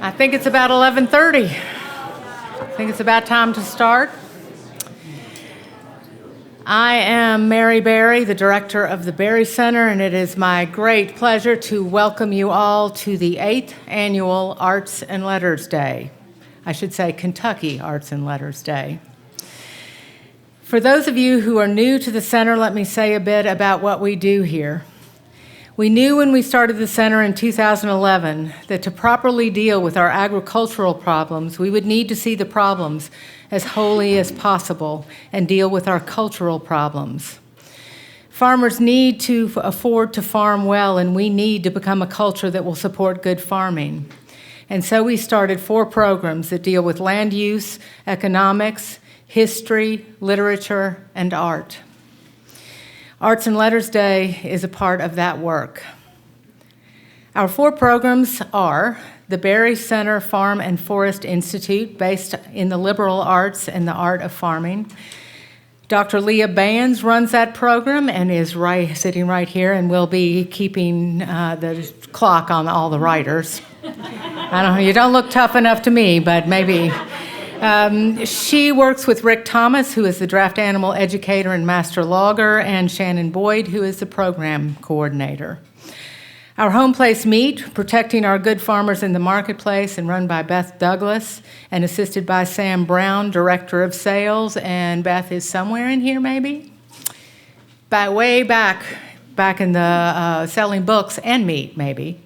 I think it's about 11:30. I think it's about time to start. I am Mary Berry, the director of the Berry Center, and it is my great pleasure to welcome you all to the 8th Annual Arts and Letters Day. I should say Kentucky Arts and Letters Day. For those of you who are new to the center, let me say a bit about what we do here. We knew when we started the center in 2011 that to properly deal with our agricultural problems, we would need to see the problems as wholly as possible and deal with our cultural problems. Farmers need to afford to farm well, and we need to become a culture that will support good farming. And so we started 4 programs that deal with land use, economics, history, literature, and art. Arts and Letters Day is a part of that work. Our 4 programs are the Berry Center Farm and Forest Institute, based in the liberal arts and the art of farming. Dr. Leah Bands runs that program and is sitting right here and will be keeping the clock on all the writers. I don't know, you don't look tough enough to me, but maybe. She works with Rick Thomas, who is the draft animal educator and master logger, and Shannon Boyd, who is the program coordinator. Our home place meet, protecting our good farmers in the marketplace, and run by Beth Douglas and assisted by Sam Brown, director of sales, and Beth is somewhere in here maybe? Way back in the selling books and meat maybe.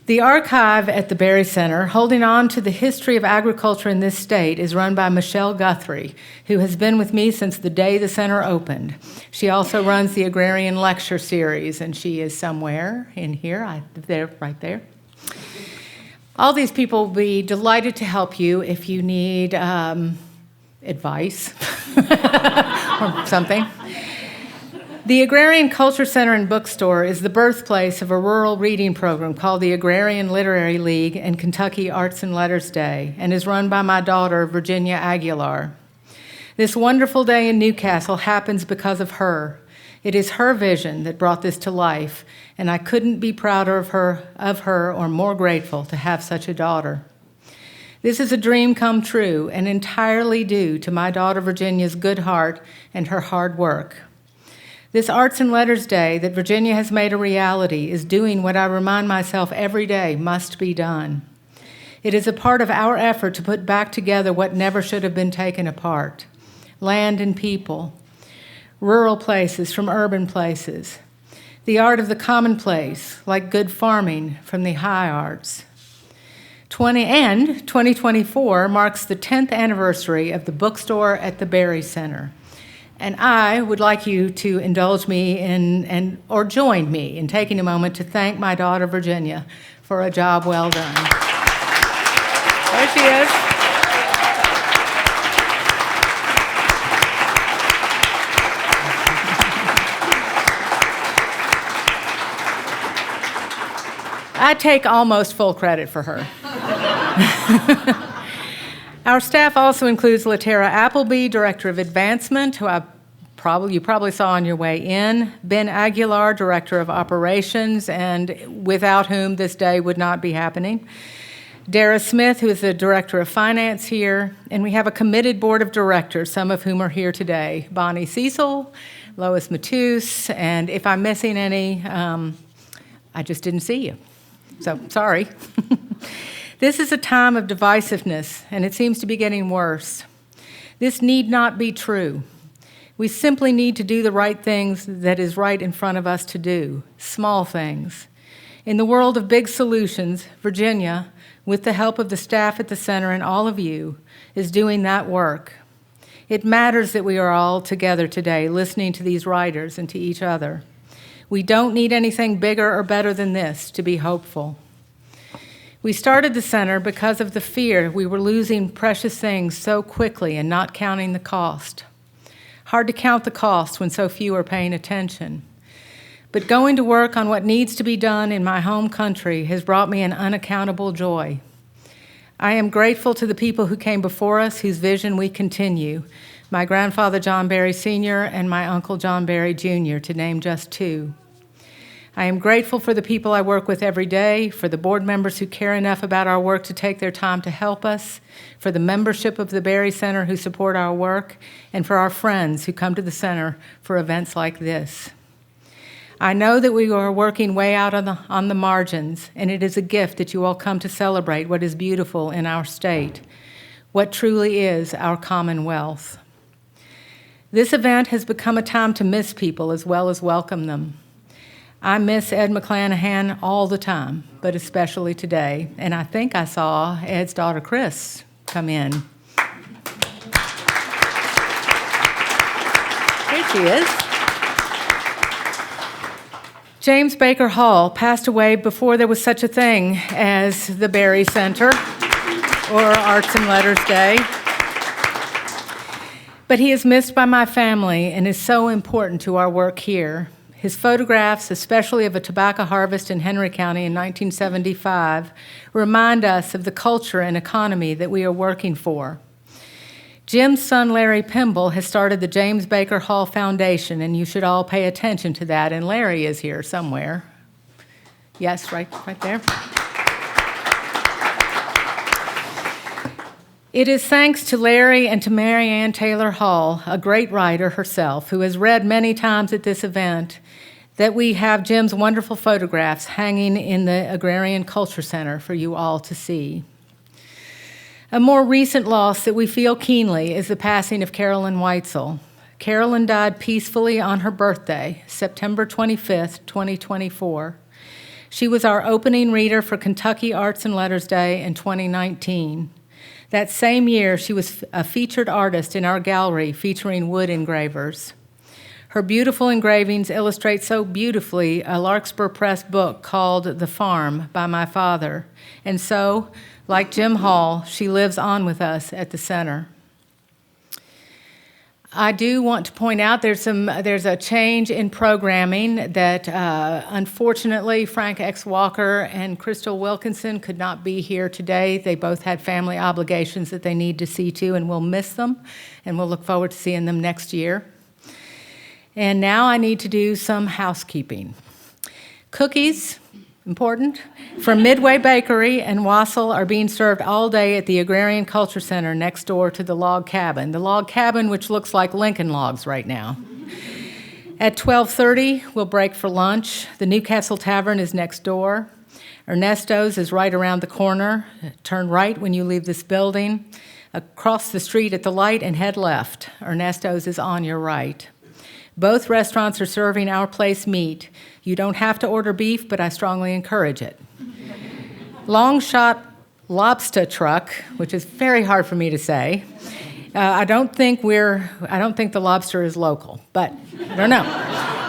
The archive at the Berry Center, holding on to the history of agriculture in this state, is run by Michelle Guthrie, who has been with me since the day the center opened. She also runs the Agrarian Lecture Series, and she is somewhere in here, right there. All these people will be delighted to help you if you need advice or something. The Agrarian Culture Center and Bookstore is the birthplace of a rural reading program called the Agrarian Literary League and Kentucky Arts and Letters Day, and is run by my daughter, Virginia Aguilar. This wonderful day in Newcastle happens because of her. It is her vision that brought this to life, and I couldn't be prouder of her or more grateful to have such a daughter. This is a dream come true, and entirely due to my daughter Virginia's good heart and her hard work. This Arts and Letters Day that Virginia has made a reality is doing what I remind myself every day must be done. It is a part of our effort to put back together what never should have been taken apart: land and people, rural places from urban places, the art of the commonplace, like good farming, from the high arts. 2024 marks the 10th anniversary of the bookstore at the Berry Center. And I would like you to indulge me or join me in taking a moment to thank my daughter, Virginia, for a job well done. There she is. I take almost full credit for her. Our staff also includes Latera Appleby, Director of Advancement, who you probably saw on your way in, Ben Aguilar, Director of Operations, and without whom this day would not be happening, Dara Smith, who is the Director of Finance here, and we have a committed board of directors, some of whom are here today: Bonnie Cecil, Lois Matus, and if I'm missing any, I just didn't see you, so sorry. This is a time of divisiveness, and it seems to be getting worse. This need not be true. We simply need to do the right things that is right in front of us to do, small things. In the world of big solutions, Virginia, with the help of the staff at the center and all of you, is doing that work. It matters that we are all together today, listening to these writers and to each other. We don't need anything bigger or better than this to be hopeful. We started the center because of the fear we were losing precious things so quickly and not counting the cost. Hard to count the cost when so few are paying attention. But going to work on what needs to be done in my home country has brought me an unaccountable joy. I am grateful to the people who came before us, whose vision we continue: my grandfather John Berry Sr. and my uncle John Berry Jr., to name just 2. I am grateful for the people I work with every day, for the board members who care enough about our work to take their time to help us, for the membership of the Berry Center who support our work, and for our friends who come to the center for events like this. I know that we are working way out on the margins, and it is a gift that you all come to celebrate what is beautiful in our state, what truly is our commonwealth. This event has become a time to miss people as well as welcome them. I miss Ed McClanahan all the time, but especially today. And I think I saw Ed's daughter, Chris, come in. Here she is. James Baker Hall passed away before there was such a thing as the Berry Center or Arts and Letters Day. But he is missed by my family and is so important to our work here. His photographs, especially of a tobacco harvest in Henry County in 1975, remind us of the culture and economy that we are working for. Jim's son, Larry Pimble, has started the James Baker Hall Foundation, and you should all pay attention to that, and Larry is here somewhere. Yes, right there. It is thanks to Larry and to Mary Ann Taylor Hall, a great writer herself, who has read many times at this event, that we have Jim's wonderful photographs hanging in the Agrarian Culture Center for you all to see. A more recent loss that we feel keenly is the passing of Carolyn Weitzel. Carolyn died peacefully on her birthday, September 25th, 2024. She was our opening reader for Kentucky Arts and Letters Day in 2019. That same year, she was a featured artist in our gallery featuring wood engravers. Her beautiful engravings illustrate so beautifully a Larkspur Press book called The Farm by my father. And so, like Jim Hall, she lives on with us at the center. I do want to point out there's a change in programming that unfortunately Frank X. Walker and Crystal Wilkinson could not be here today. They both had family obligations that they need to see to, and we'll miss them, and we'll look forward to seeing them next year. And now I need to do some housekeeping. Cookies, important, from Midway Bakery and Wassel are being served all day at the Agrarian Culture Center next door to the log cabin. The log cabin, which looks like Lincoln logs right now. At 12:30, we'll break for lunch. The Newcastle Tavern is next door. Ernesto's is right around the corner. Turn right when you leave this building. Across the street at the light and head left. Ernesto's is on your right. Both restaurants are serving our place meat. You don't have to order beef, but I strongly encourage it. Long Shot Lobster Truck, which is very hard for me to say. I don't think the lobster is local, but I don't know.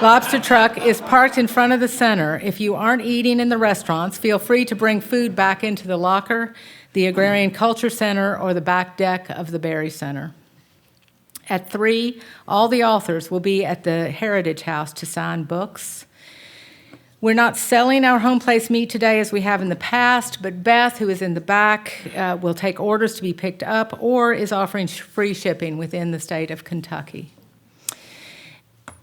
Lobster Truck is parked in front of the center. If you aren't eating in the restaurants, feel free to bring food back into the locker, the Agrarian Culture Center, or the back deck of the Berry Center. At 3, all the authors will be at the Heritage House to sign books. We're not selling our home place meat today as we have in the past, but Beth, who is in the back, will take orders to be picked up or is offering free shipping within the state of Kentucky.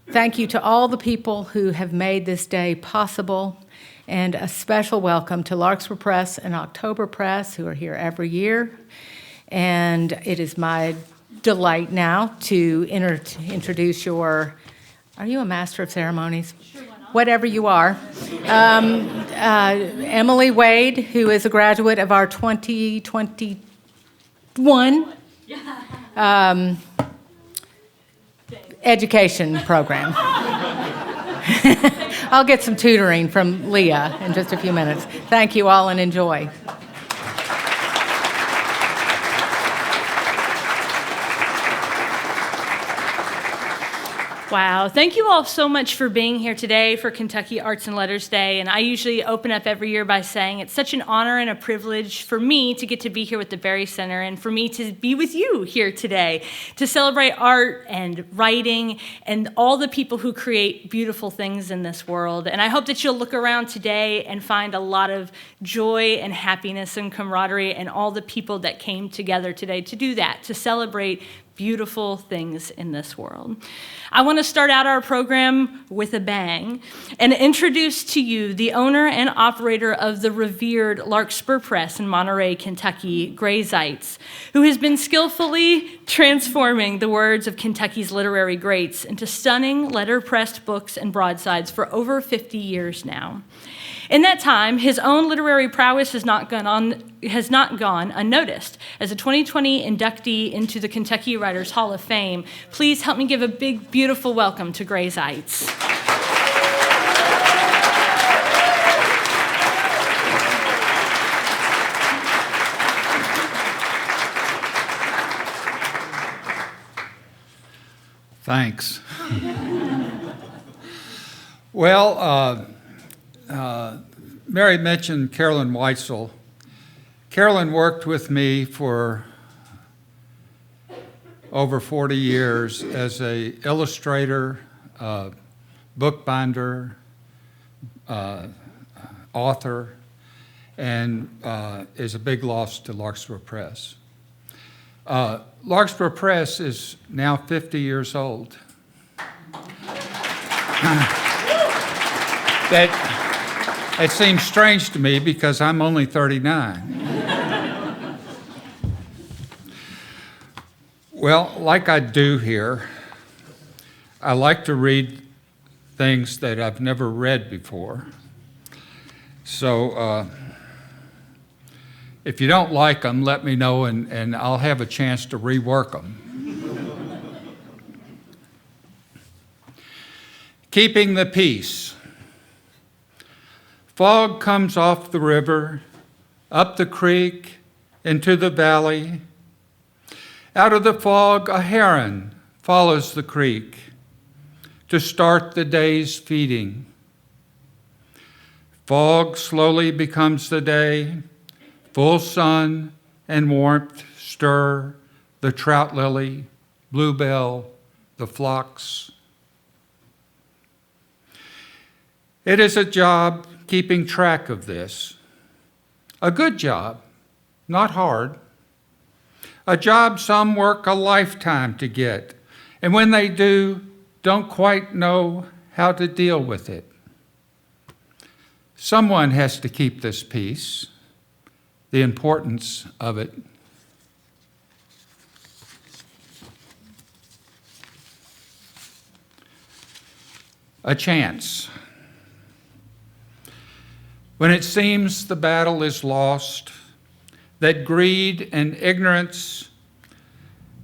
Thank you to all the people who have made this day possible, and a special welcome to Larkspur Press and October Press, who are here every year. And it is my delight now to introduce your, are you a master of ceremonies? Sure, why not? Whatever you are. Emily Wade, who is a graduate of our 2021 education program. I'll get some tutoring from Leah in just a few minutes. Thank you all and enjoy. Wow. Thank you all so much for being here today for Kentucky Arts and Letters Day. And I usually open up every year by saying it's such an honor and a privilege for me to get to be here with the Berry Center and for me to be with you here today to celebrate art and writing and all the people who create beautiful things in this world. And I hope that you'll look around today and find a lot of joy and happiness and camaraderie and all the people that came together today to do that, to celebrate beautiful things in this world. I want to start out our program with a bang and introduce to you the owner and operator of the revered Larkspur Press in Monterey, Kentucky, Gray Zeitz, who has been skillfully transforming the words of Kentucky's literary greats into stunning letterpressed books and broadsides for over 50 years now. In that time, his own literary prowess has not gone unnoticed. As a 2020 inductee into the Kentucky Writers Hall of Fame, please help me give a big, beautiful welcome to Gray Zeitz. Thanks. Well, Mary mentioned Carolyn Weitzel. Carolyn worked with me for over 40 years as an illustrator, bookbinder, author, and is a big loss to Larkspur Press. Larkspur Press is now 50 years old. It seems strange to me because I'm only 39. Well, like I do here, I like to read things that I've never read before. So if you don't like them, let me know and I'll have a chance to rework them. Keeping the peace. Fog comes off the river, up the creek, into the valley. Out of the fog, a heron follows the creek to start the day's feeding. Fog slowly becomes the day. Full sun and warmth stir the trout lily, bluebell, the phlox. It is a job keeping track of this. A good job, not hard. A job some work a lifetime to get, and when they do, don't quite know how to deal with it. Someone has to keep this peace, the importance of it. A chance. When it seems the battle is lost, that greed and ignorance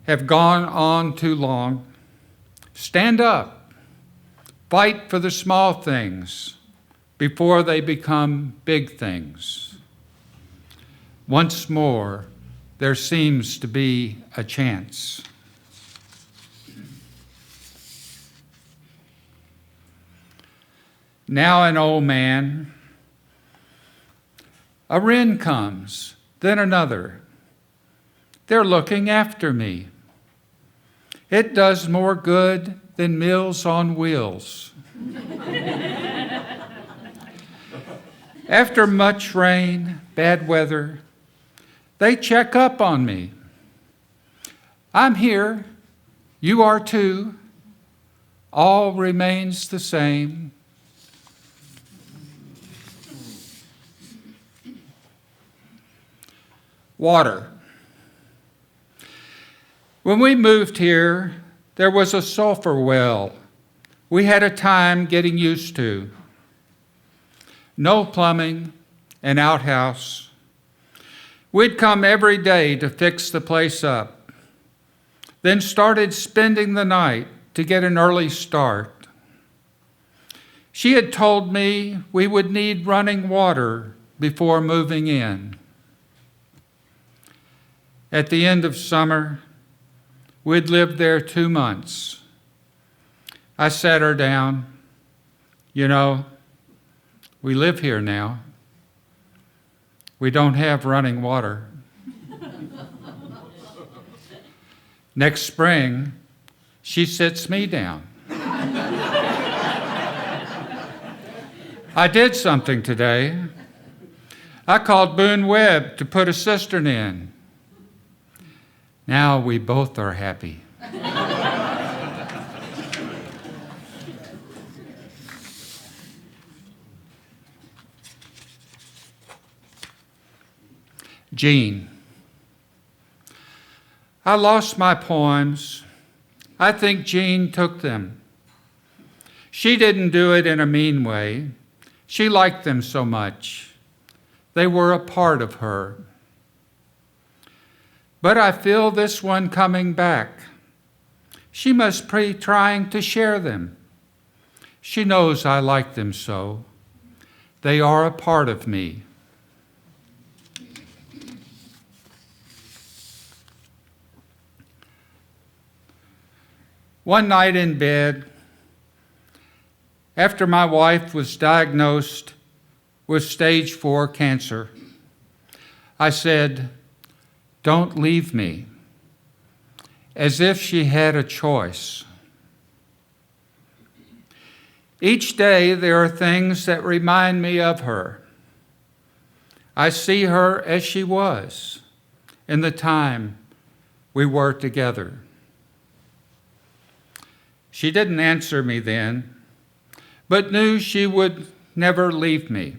have gone on too long, stand up, fight for the small things before they become big things. Once more, there seems to be a chance. Now an old man, a wren comes, then another. They're looking after me. It does more good than Meals on Wheels. After much rain, bad weather, they check up on me. I'm here, you are too. All remains the same. Water. When we moved here, there was a sulfur well we had a time getting used to. No plumbing, an outhouse. We'd come every day to fix the place up, then started spending the night to get an early start. She had told me we would need running water before moving in. At the end of summer, we'd lived there 2 months. I sat her down. You know, we live here now. We don't have running water. Next spring, she sits me down. I did something today. I called Boone Webb to put a cistern in. Now we both are happy. Jean. I lost my poems. I think Jean took them. She didn't do it in a mean way. She liked them so much. They were a part of her. But I feel this one coming back. She must be trying to share them. She knows I like them so. They are a part of me. One night in bed, after my wife was diagnosed with stage 4 cancer, I said, "Don't leave me," as if she had a choice. Each day there are things that remind me of her. I see her as she was in the time we were together. She didn't answer me then, but knew she would never leave me.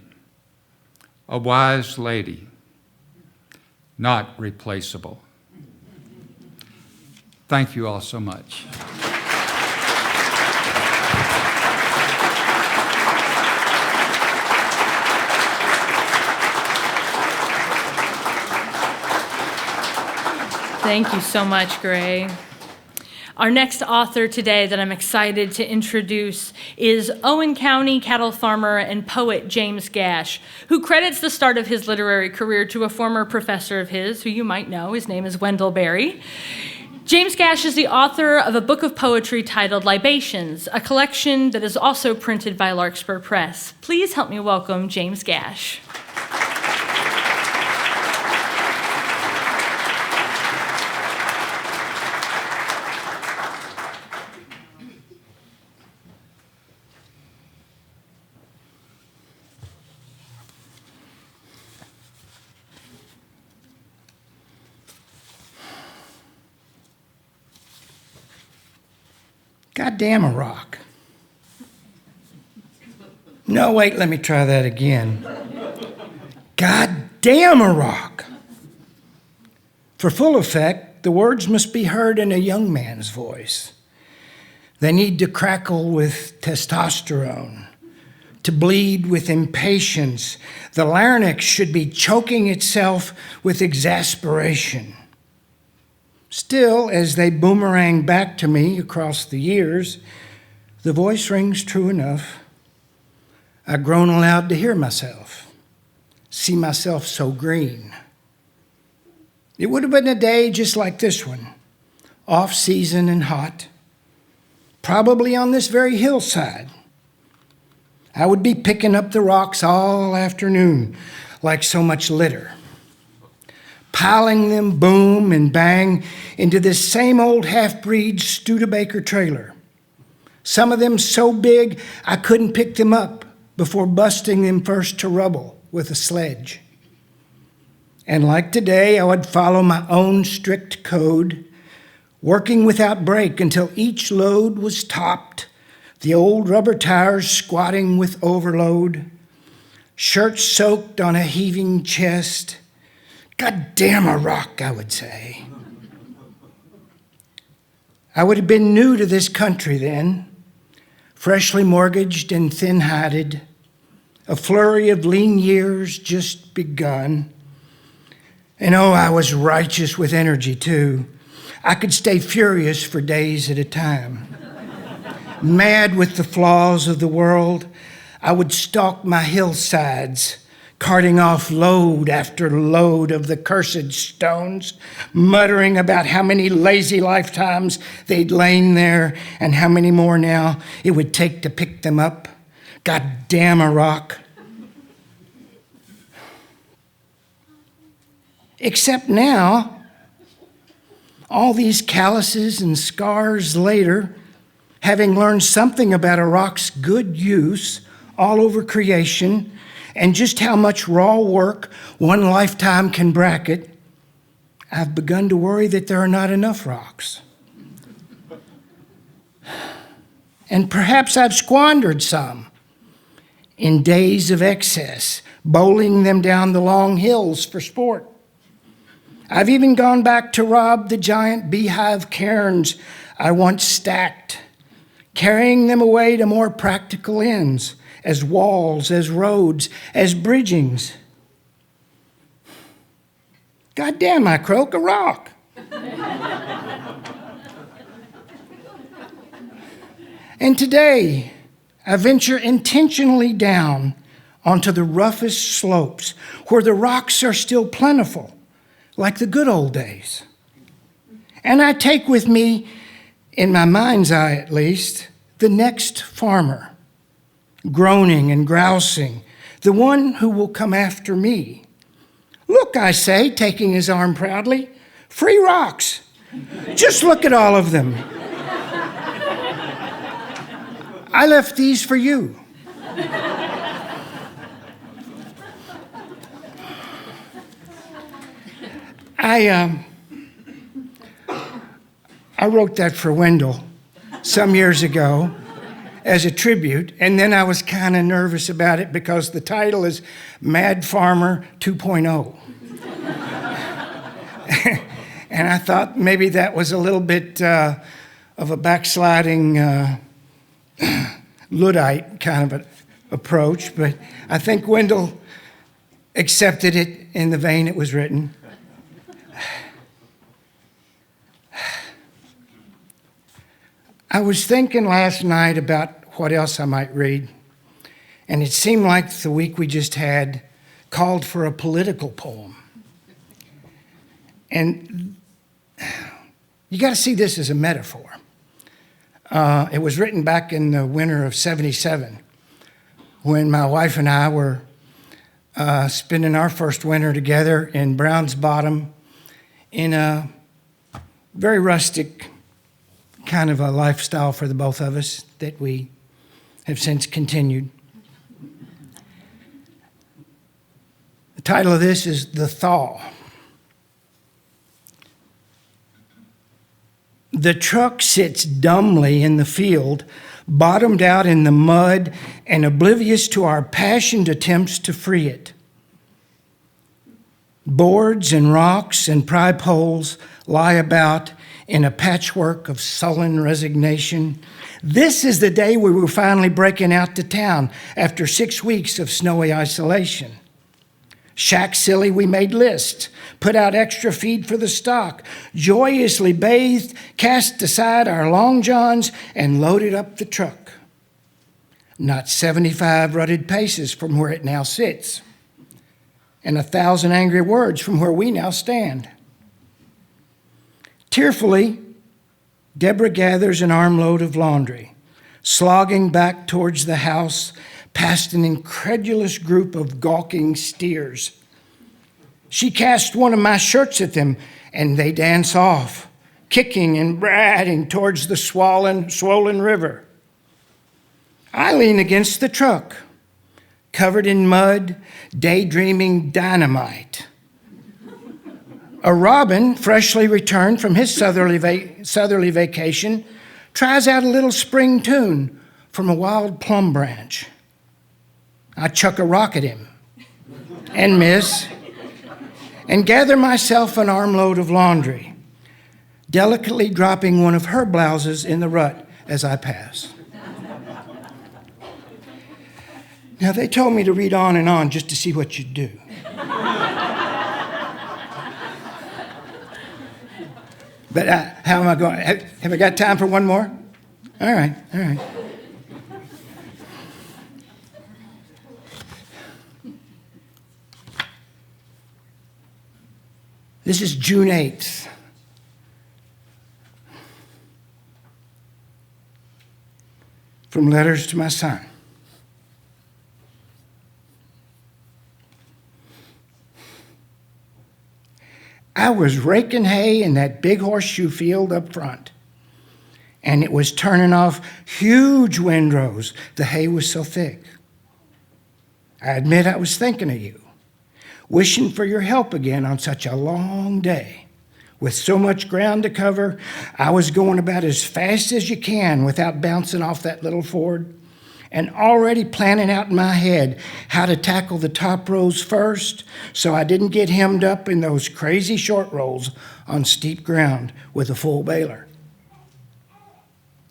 A wise lady, not replaceable. Thank you all so much. Thank you so much, Gray. Our next author today that I'm excited to introduce is Owen County cattle farmer and poet James Gash, who credits the start of his literary career to a former professor of his, who you might know. His name is Wendell Berry. James Gash is the author of a book of poetry titled Libations, a collection that is also printed by Larkspur Press. Please help me welcome James Gash. God damn a rock. No, wait, let me try that again. God damn a rock. For full effect, the words must be heard in a young man's voice. They need to crackle with testosterone, to bleed with impatience. The larynx should be choking itself with exasperation. Still, as they boomerang back to me across the years, the voice rings true enough. I've grown allowed to hear myself, see myself so green. It would have been a day just like this one, off season and hot, probably on this very hillside. I would be picking up the rocks all afternoon like so much litter, piling them boom and bang into this same old half-breed Studebaker trailer. Some of them so big I couldn't pick them up before busting them first to rubble with a sledge. And like today, I would follow my own strict code, working without break until each load was topped, the old rubber tires squatting with overload, shirts soaked on a heaving chest. God damn a rock, I would say. I would have been new to this country then, freshly mortgaged and thin-hided, a flurry of lean years just begun. And oh, I was righteous with energy too. I could stay furious for days at a time. Mad with the flaws of the world, I would stalk my hillsides, carting off load after load of the cursed stones, muttering about how many lazy lifetimes they'd lain there and how many more now it would take to pick them up. God damn a rock. Except now, all these calluses and scars later, having learned something about a rock's good use all over creation, and just how much raw work one lifetime can bracket, I've begun to worry that there are not enough rocks. And perhaps I've squandered some in days of excess, bowling them down the long hills for sport. I've even gone back to rob the giant beehive cairns I once stacked, carrying them away to more practical ends, as walls, as roads, as bridgings. God damn, I croak, a rock. And today, I venture intentionally down onto the roughest slopes where the rocks are still plentiful, like the good old days. And I take with me, in my mind's eye at least, the next farmer, groaning and grousing, the one who will come after me. Look, I say, taking his arm proudly, free rocks. Just look at all of them. I left these for you. I wrote that for Wendell some years ago as a tribute, and then I was kind of nervous about it because the title is Mad Farmer 2.0. And I thought maybe that was a little bit of a backsliding Luddite kind of an approach, but I think Wendell accepted it in the vein it was written. I was thinking last night about what else I might read, and it seemed like the week we just had called for a political poem. And you got to see this as a metaphor. It was written back in the winter of '77 when my wife and I were spending our first winter together in Brown's Bottom in a very rustic kind of a lifestyle for the both of us that we have since continued. The title of this is The Thaw. The truck sits dumbly in the field, bottomed out in the mud and oblivious to our passionate attempts to free it. Boards and rocks and pry poles lie about in a patchwork of sullen resignation. This is the day we were finally breaking out to town after 6 weeks of snowy isolation. Shack silly, we made lists, put out extra feed for the stock, joyously bathed, cast aside our long johns, and loaded up the truck. Not 75 rutted paces from where it now sits, and 1,000 angry words from where we now stand. Tearfully, Deborah gathers an armload of laundry, slogging back towards the house past an incredulous group of gawking steers. She casts one of my shirts at them, and they dance off, kicking and bratting towards the swollen river. I lean against the truck, covered in mud, daydreaming dynamite. A robin, freshly returned from his southerly vacation, tries out a little spring tune from a wild plum branch. I chuck a rock at him and miss, and gather myself an armload of laundry, delicately dropping one of her blouses in the rut as I pass. Now, they told me to read on and on just to see what you'd do. But how am I going? Have I got time for one more? All right. This is June 8th. From Letters to My Son. I was raking hay in that big horseshoe field up front, and it was turning off huge windrows. The hay was so thick. I admit I was thinking of you, wishing for your help again on such a long day. With so much ground to cover, I was going about as fast as you can without bouncing off that little Ford, and already planning out in my head how to tackle the top rows first so I didn't get hemmed up in those crazy short rolls on steep ground with a full baler.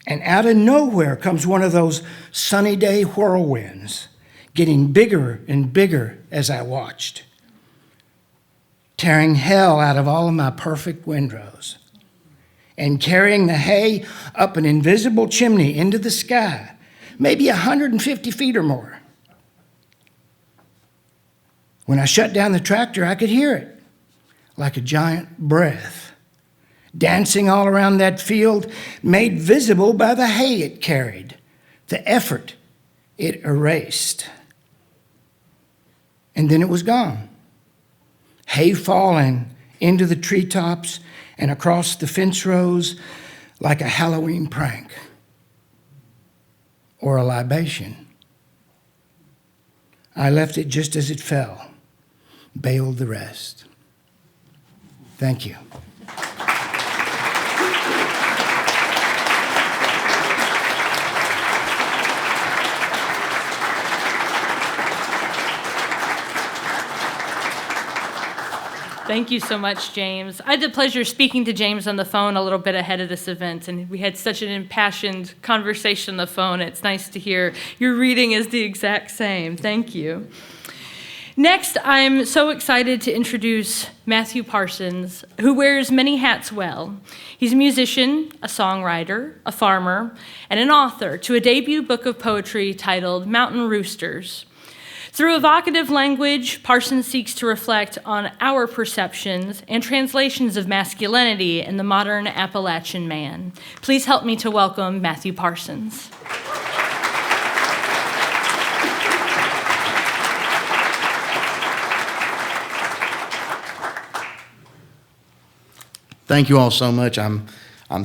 And out of nowhere comes one of those sunny day whirlwinds, getting bigger and bigger as I watched, tearing hell out of all of my perfect windrows and carrying the hay up an invisible chimney into the sky, maybe 150 feet or more. When I shut down the tractor, I could hear it like a giant breath, dancing all around that field, made visible by the hay it carried, the effort it erased. And then it was gone. Hay falling into the treetops and across the fence rows like a Halloween prank or a libation. I left it just as it fell, baled the rest. Thank you. Thank you so much, James. I had the pleasure of speaking to James on the phone a little bit ahead of this event, and we had such an impassioned conversation on the phone. It's nice to hear your reading is the exact same. Thank you. Next, I'm so excited to introduce Matthew Parsons, who wears many hats well. He's a musician, a songwriter, a farmer, and an author to a debut book of poetry titled Mountain Roosters. Through evocative language, Parsons seeks to reflect on our perceptions and translations of masculinity in the modern Appalachian man. Please help me to welcome Matthew Parsons. Thank you all so much. I'm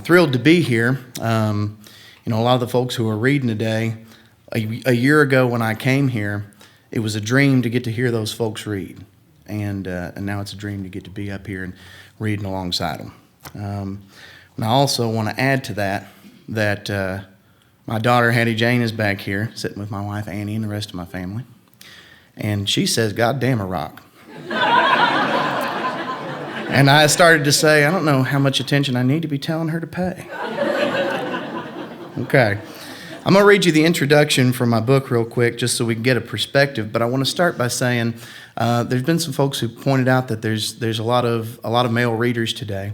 thrilled to be here. A lot of the folks who are reading today, a year ago when I came here, it was a dream to get to hear those folks read, and now it's a dream to get to be up here and reading alongside them. And I also want to add to that my daughter Hattie Jane is back here, sitting with my wife Annie and the rest of my family, and she says, "God damn a rock." And I started to say, I don't know how much attention I need to be telling her to pay. Okay. I'm going to read you the introduction from my book real quick just so we can get a perspective, but I want to start by saying there's been some folks who pointed out that there's a lot of male readers today,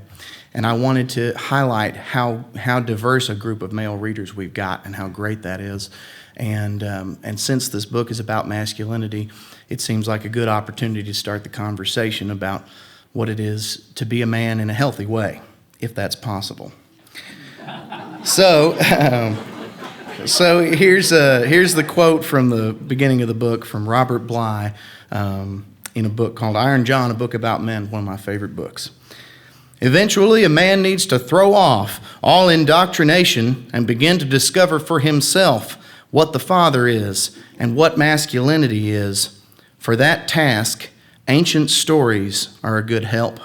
and I wanted to highlight how diverse a group of male readers we've got and how great that is. And since this book is about masculinity, it seems like a good opportunity to start the conversation about what it is to be a man in a healthy way, if that's possible. So here's the quote from the beginning of the book from Robert Bly in a book called Iron John, a book about men, one of my favorite books. Eventually, a man needs to throw off all indoctrination and begin to discover for himself what the father is and what masculinity is. For that task, ancient stories are a good help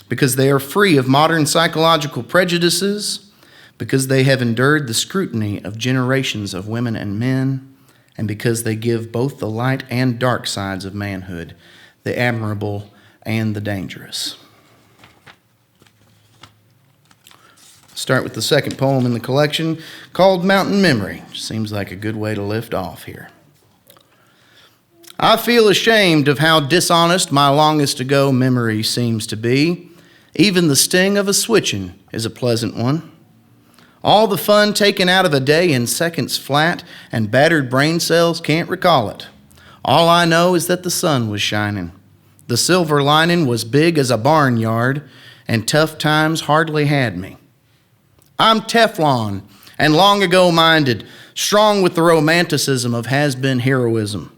because they are free of modern psychological prejudices, because they have endured the scrutiny of generations of women and men, and because they give both the light and dark sides of manhood, the admirable and the dangerous. Start with the second poem in the collection called Mountain Memory. Seems like a good way to lift off here. I feel ashamed of how dishonest my longest ago memory seems to be. Even the sting of a switching is a pleasant one. All the fun taken out of a day in seconds flat, and battered brain cells can't recall it. All I know is that the sun was shining. The silver lining was big as a barnyard, and tough times hardly had me. I'm Teflon and long ago minded, strong with the romanticism of has-been heroism.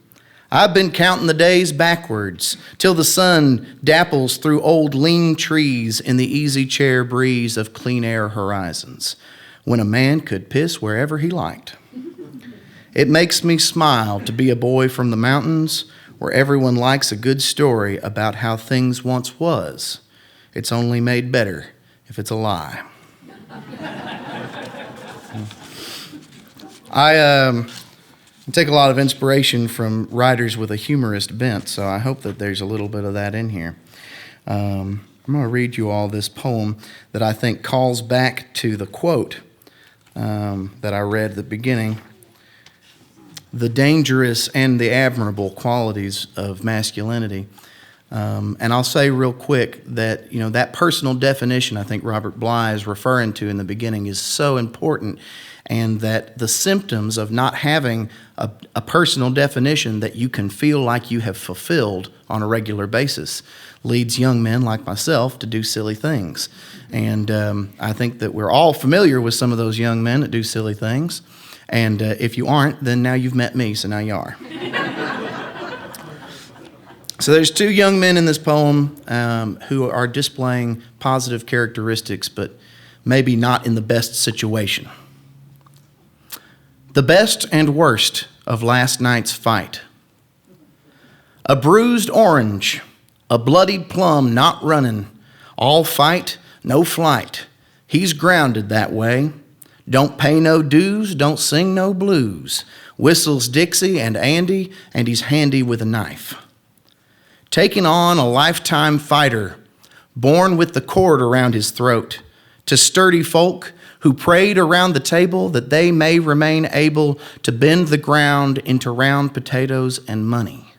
I've been counting the days backwards till the sun dapples through old lean trees in the easy chair breeze of clean air horizons, when a man could piss wherever he liked. It makes me smile to be a boy from the mountains where everyone likes a good story about how things once was, It's only made better if it's a lie. I take a lot of inspiration from writers with a humorist bent, so I hope that there's a little bit of that in here. I'm going to read you all this poem that I think calls back to the quote that I read at the beginning. The dangerous and the admirable qualities of masculinity. And I'll say real quick that, that personal definition I think Robert Bly is referring to in the beginning is so important, and that the symptoms of not having a personal definition that you can feel like you have fulfilled on a regular basis leads young men like myself to do silly things. And I think that we're all familiar with some of those young men that do silly things. And if you aren't, then now you've met me, so now you are. So there's two young men in this poem who are displaying positive characteristics, but maybe not in the best situation. The best and worst of last night's fight. A bruised orange, a bloodied plum not running, all fight, no flight. He's grounded that way. Don't pay no dues, don't sing no blues. Whistles Dixie and Andy, and he's handy with a knife. Taking on a lifetime fighter, born with the cord around his throat, to sturdy folk who prayed around the table that they may remain able to bend the ground into round potatoes and money.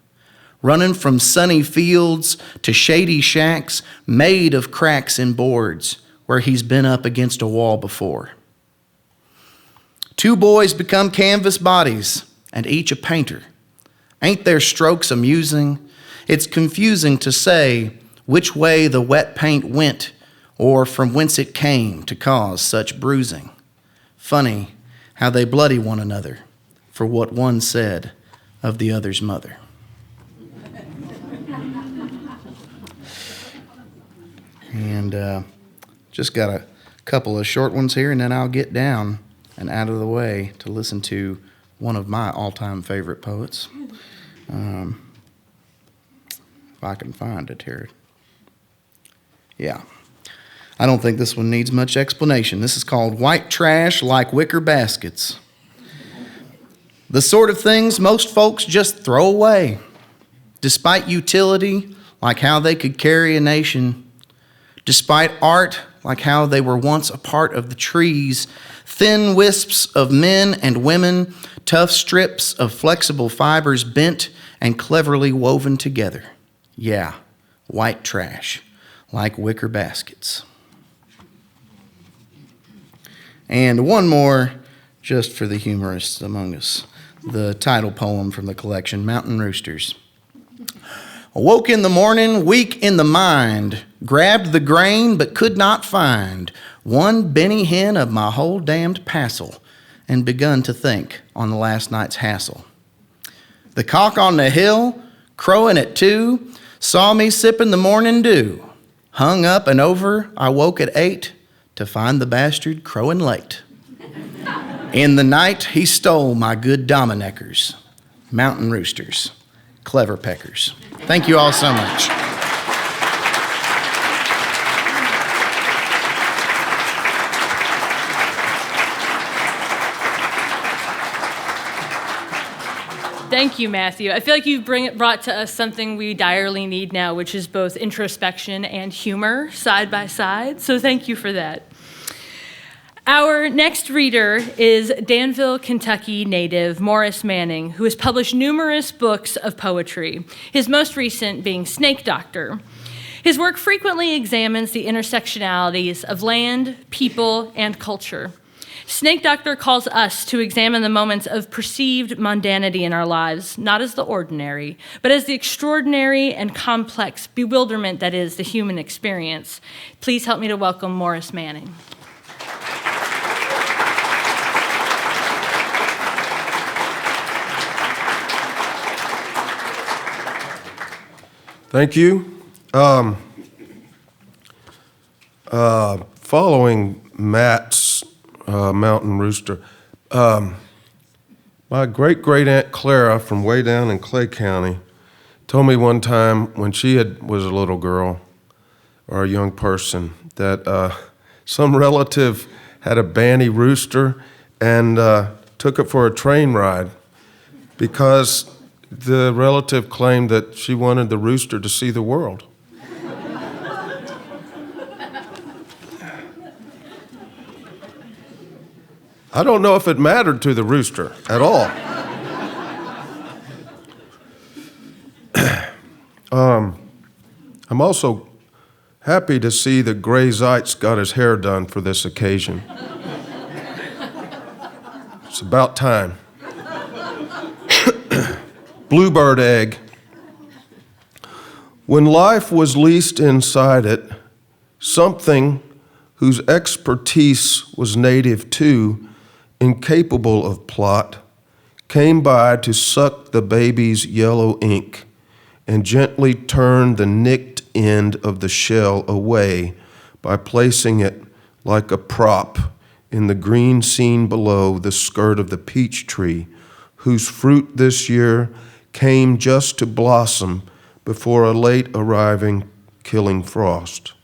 Running from sunny fields to shady shacks made of cracks in boards where he's been up against a wall before. Two boys become canvas bodies, and each a painter. Ain't their strokes amusing? It's confusing to say which way the wet paint went or from whence it came to cause such bruising. Funny how they bloody one another for what one said of the other's mother. And just got a couple of short ones here, and then I'll get down and out of the way to listen to one of my all-time favorite poets. If I can find it here. Yeah. I don't think this one needs much explanation. This is called White Trash Like Wicker Baskets. The sort of things most folks just throw away, despite utility, like how they could carry a nation, despite art, like how they were once a part of the trees, thin wisps of men and women, tough strips of flexible fibers bent and cleverly woven together. Yeah, white trash, like wicker baskets. And one more, just for the humorists among us, the title poem from the collection, Mountain Roosters. Awoke in the morning, weak in the mind, grabbed the grain but could not find one Benny hen of my whole damned passel, and begun to think on the last night's hassle. The cock on the hill, crowing at 2, saw me sipping the morning dew. Hung up and over, I woke at 8 to find the bastard crowing late. In the night, he stole my good Domineckers, mountain roosters, clever peckers. Thank you all so much. Thank you, Matthew. I feel like you've brought to us something we direly need now, which is both introspection and humor side by side. So thank you for that. Our next reader is Danville, Kentucky native Maurice Manning, who has published numerous books of poetry, his most recent being Snake Doctor. His work frequently examines the intersectionalities of land, people, and culture. Snake Doctor calls us to examine the moments of perceived mundanity in our lives, not as the ordinary, but as the extraordinary and complex bewilderment that is the human experience. Please help me to welcome Maurice Manning. Thank you. Following Matt's Mountain Rooster, my great-great-aunt Clara from way down in Clay County told me one time when she was a little girl, or a young person that some relative had a banty rooster and took it for a train ride because the relative claimed that she wanted the rooster to see the world. I don't know if it mattered to the rooster at all. I'm also happy to see that Gray Zeitz got his hair done for this occasion. It's about time. Bluebird egg. When life was least inside it, something whose expertise was native to, incapable of plot, came by to suck the baby's yellow ink and gently turn the nicked end of the shell away by placing it like a prop in the green scene below the skirt of the peach tree, whose fruit this year came just to blossom before a late arriving killing frost.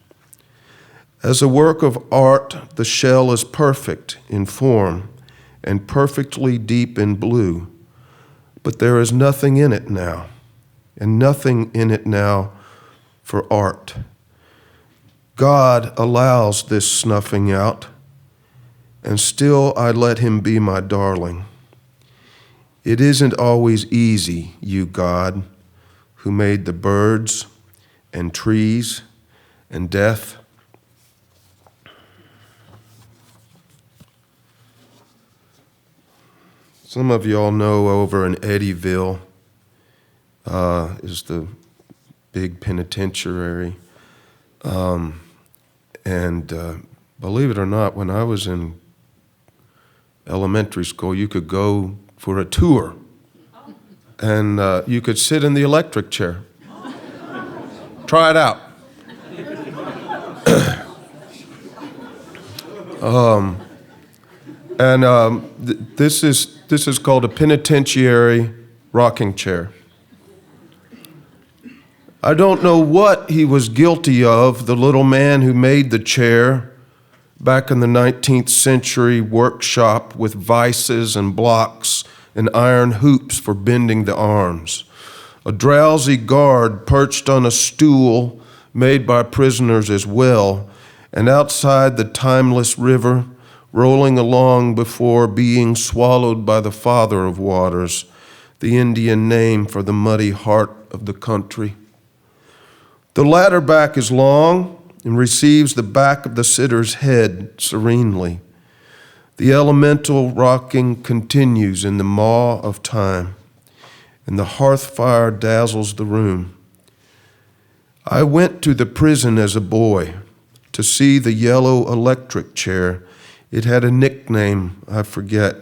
As a work of art, the shell is perfect in form and perfectly deep in blue, but there is nothing in it now, and nothing in it now for art. God allows this snuffing out, and still I let him be my darling. It isn't always easy, you God, who made the birds and trees and death. Some of y'all know over in Eddyville is the big penitentiary. And believe it or not, when I was in elementary school, you could go for a tour, and you could sit in the electric chair. Try it out. This is called a penitentiary rocking chair. I don't know what he was guilty of, the little man who made the chair back in the 19th century workshop with vices and blocks and iron hoops for bending the arms. A drowsy guard perched on a stool made by prisoners as well, and outside the timeless river, rolling along before being swallowed by the Father of Waters, the Indian name for the muddy heart of the country. The ladder back is long and receives the back of the sitter's head serenely. The elemental rocking continues in the maw of time, and the hearth fire dazzles the room. I went to the prison as a boy to see the yellow electric chair. It had a nickname, I forget.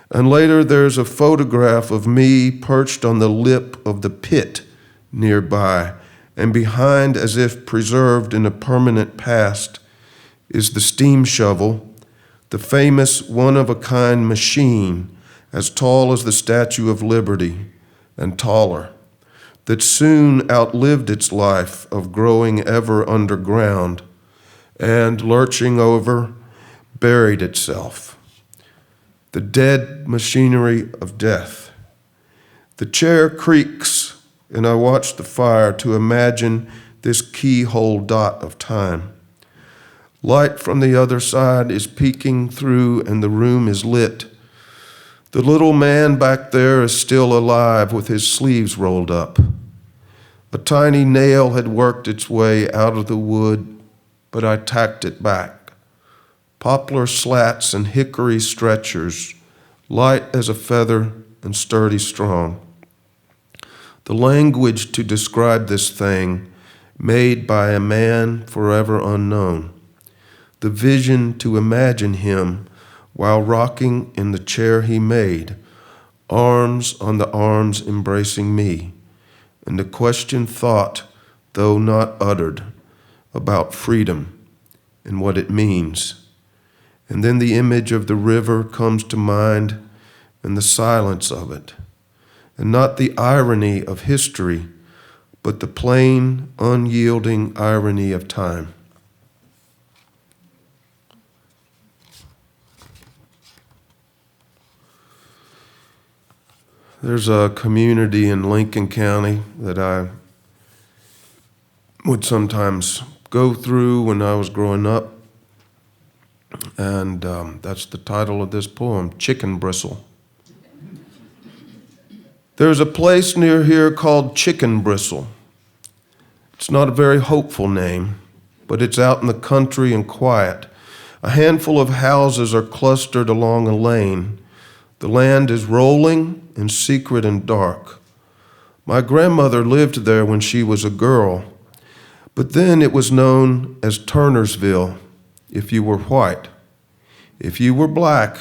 And later there's a photograph of me perched on the lip of the pit nearby, and behind, as if preserved in a permanent past, is the steam shovel, the famous one-of-a-kind machine as tall as the Statue of Liberty and taller, that soon outlived its life of growing ever underground and, lurching over, buried itself. The dead machinery of death. The chair creaks, and I watch the fire to imagine this keyhole dot of time. Light from the other side is peeking through, and the room is lit. The little man back there is still alive with his sleeves rolled up. A tiny nail had worked its way out of the wood, but I tacked it back. Poplar slats and hickory stretchers, light as a feather and sturdy strong. The language to describe this thing made by a man forever unknown. The vision to imagine him while rocking in the chair he made, arms on the arms embracing me, and the question thought, though not uttered, about freedom and what it means. And then the image of the river comes to mind and the silence of it, and not the irony of history, but the plain, unyielding irony of time. There's a community in Lincoln County that I would sometimes go through when I was growing up, and that's the title of this poem, Chicken Bristle. There's a place near here called Chicken Bristle. It's not a very hopeful name, but it's out in the country and quiet. A handful of houses are clustered along a lane. The land is rolling and secret and dark. My grandmother lived there when she was a girl, but then it was known as Turnersville if you were white. If you were black,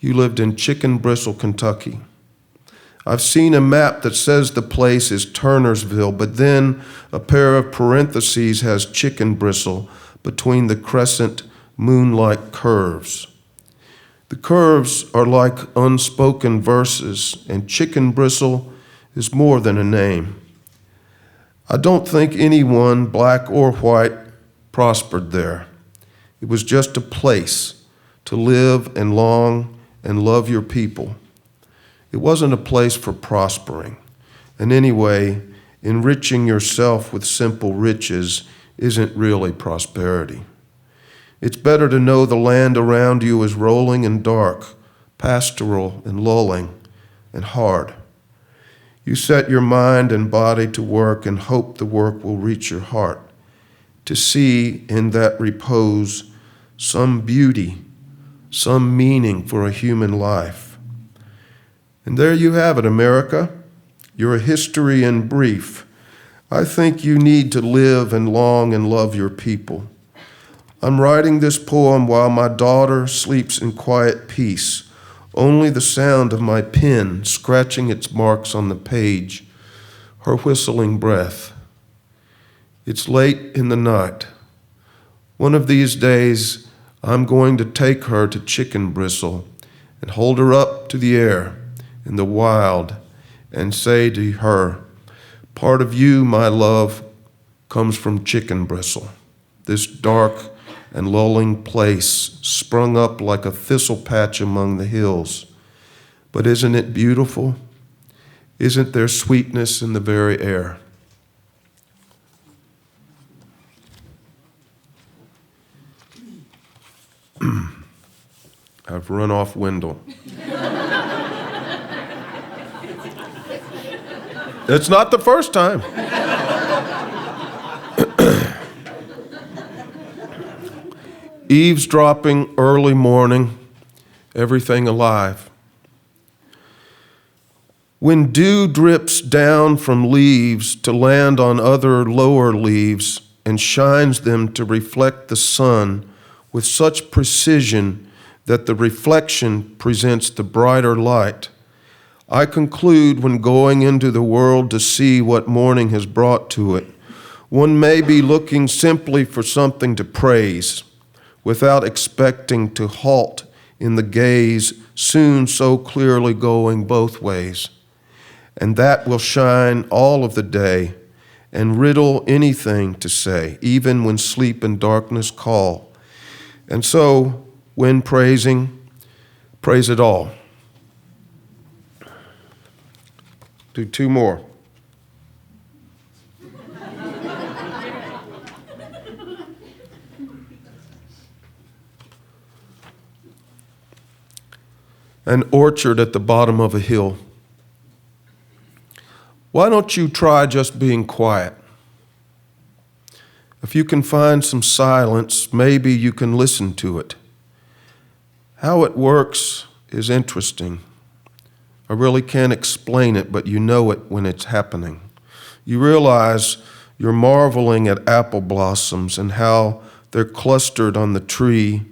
you lived in Chicken Bristle, Kentucky. I've seen a map that says the place is Turnersville, but then a pair of parentheses has Chicken Bristle between the crescent moon-like curves. The curves are like unspoken verses, and Chicken Bristle is more than a name. I don't think anyone, black or white, prospered there. It was just a place to live and long and love your people. It wasn't a place for prospering. And anyway, enriching yourself with simple riches isn't really prosperity. It's better to know the land around you is rolling and dark, pastoral and lulling and hard. You set your mind and body to work and hope the work will reach your heart, to see in that repose some beauty, some meaning for a human life. And there you have it, America. You're a history in brief. I think you need to live and long and love your people. I'm writing this poem while my daughter sleeps in quiet peace, only the sound of my pen scratching its marks on the page, her whistling breath. It's late in the night. One of these days, I'm going to take her to Chicken Bristle and hold her up to the air in the wild and say to her, part of you, my love, comes from Chicken Bristle, this dark and lulling place sprung up like a thistle patch among the hills. But isn't it beautiful? Isn't there sweetness in the very air? I've run off Wendell. It's not the first time. Eavesdropping, early morning, everything alive. When dew drips down from leaves to land on other lower leaves and shines them to reflect the sun with such precision that the reflection presents the brighter light, I conclude when going into the world to see what morning has brought to it, one may be looking simply for something to praise, without expecting to halt in the gaze soon so clearly going both ways. And that will shine all of the day and riddle anything to say, even when sleep and darkness call. And so, when praising, praise it all. Do two more. An orchard at the bottom of a hill. Why don't you try just being quiet? If you can find some silence, maybe you can listen to it. How it works is interesting. I really can't explain it, but you know it when it's happening. You realize you're marveling at apple blossoms and how they're clustered on the tree,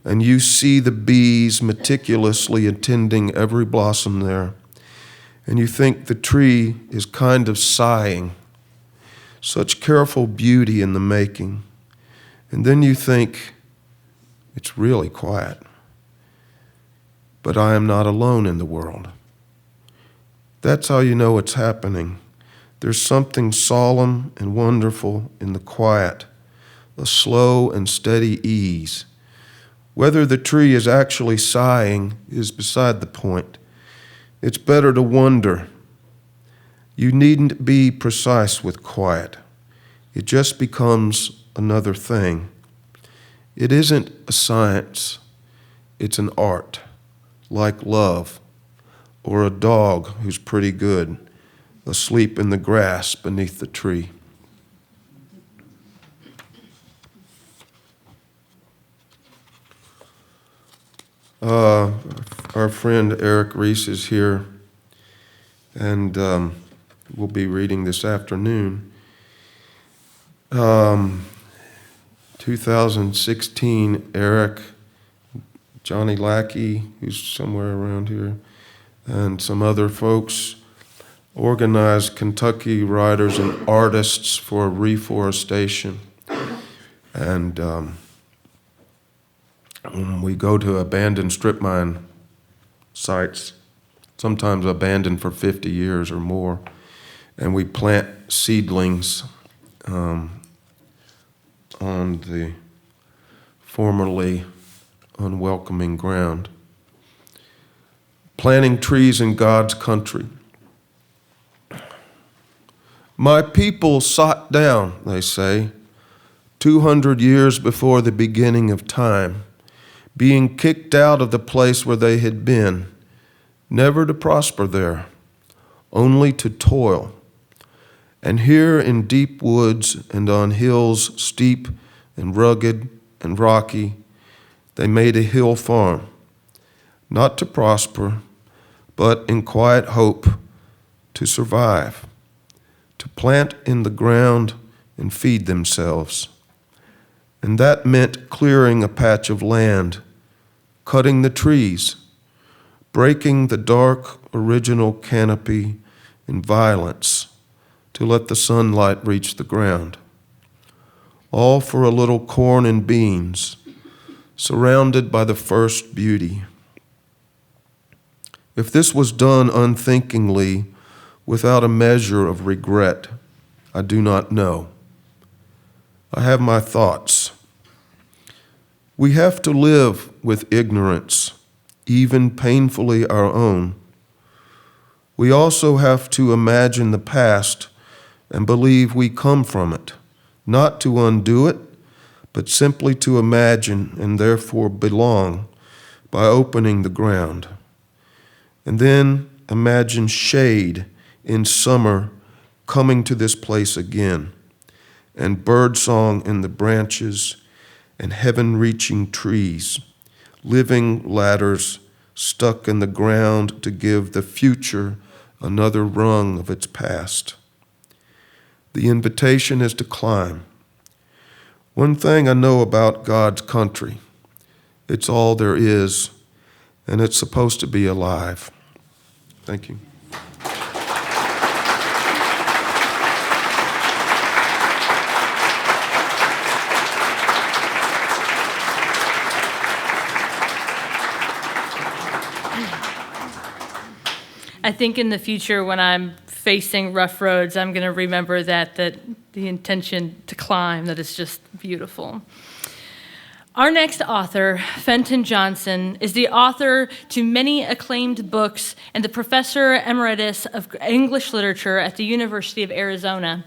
and you see the bees meticulously attending every blossom there, and you think the tree is kind of sighing. Such careful beauty in the making. And then you think, it's really quiet. But I am not alone in the world. That's how you know it's happening. There's something solemn and wonderful in the quiet, a slow and steady ease. Whether the tree is actually sighing is beside the point. It's better to wonder. You needn't be precise with quiet. It just becomes another thing. It isn't a science. It's an art, like love, or a dog who's pretty good, asleep in the grass beneath the tree. Our friend Erik Reece is here, and we'll be reading this afternoon. 2016, Erik, Johnny Lackey, who's somewhere around here, and some other folks organized Kentucky Writers and Artists for Reforestation. And when we go to abandoned strip mine sites, sometimes abandoned for 50 years or more, and we plant seedlings on the formerly unwelcoming ground. Planting trees in God's country. My people sought down, they say, 200 years before the beginning of time, being kicked out of the place where they had been, never to prosper there, only to toil. And here in deep woods and on hills steep and rugged and rocky, they made a hill farm, not to prosper, but in quiet hope to survive, to plant in the ground and feed themselves. And that meant clearing a patch of land, cutting the trees, breaking the dark original canopy in violence to let the sunlight reach the ground. All for a little corn and beans, surrounded by the first beauty. If this was done unthinkingly, without a measure of regret, I do not know. I have my thoughts. We have to live with ignorance, even painfully our own. We also have to imagine the past and believe we come from it, not to undo it, but simply to imagine and therefore belong by opening the ground. And then imagine shade in summer coming to this place again, and birdsong in the branches, and heaven-reaching trees, living ladders stuck in the ground to give the future another rung of its past. The invitation is to climb. One thing I know about God's country, it's all there is, and it's supposed to be alive. Thank you. I think in the future when I'm facing rough roads, I'm going to remember that the intention to climb, that is just beautiful. Our next author, Fenton Johnson, is the author to many acclaimed books and the professor emeritus of English literature at the University of Arizona.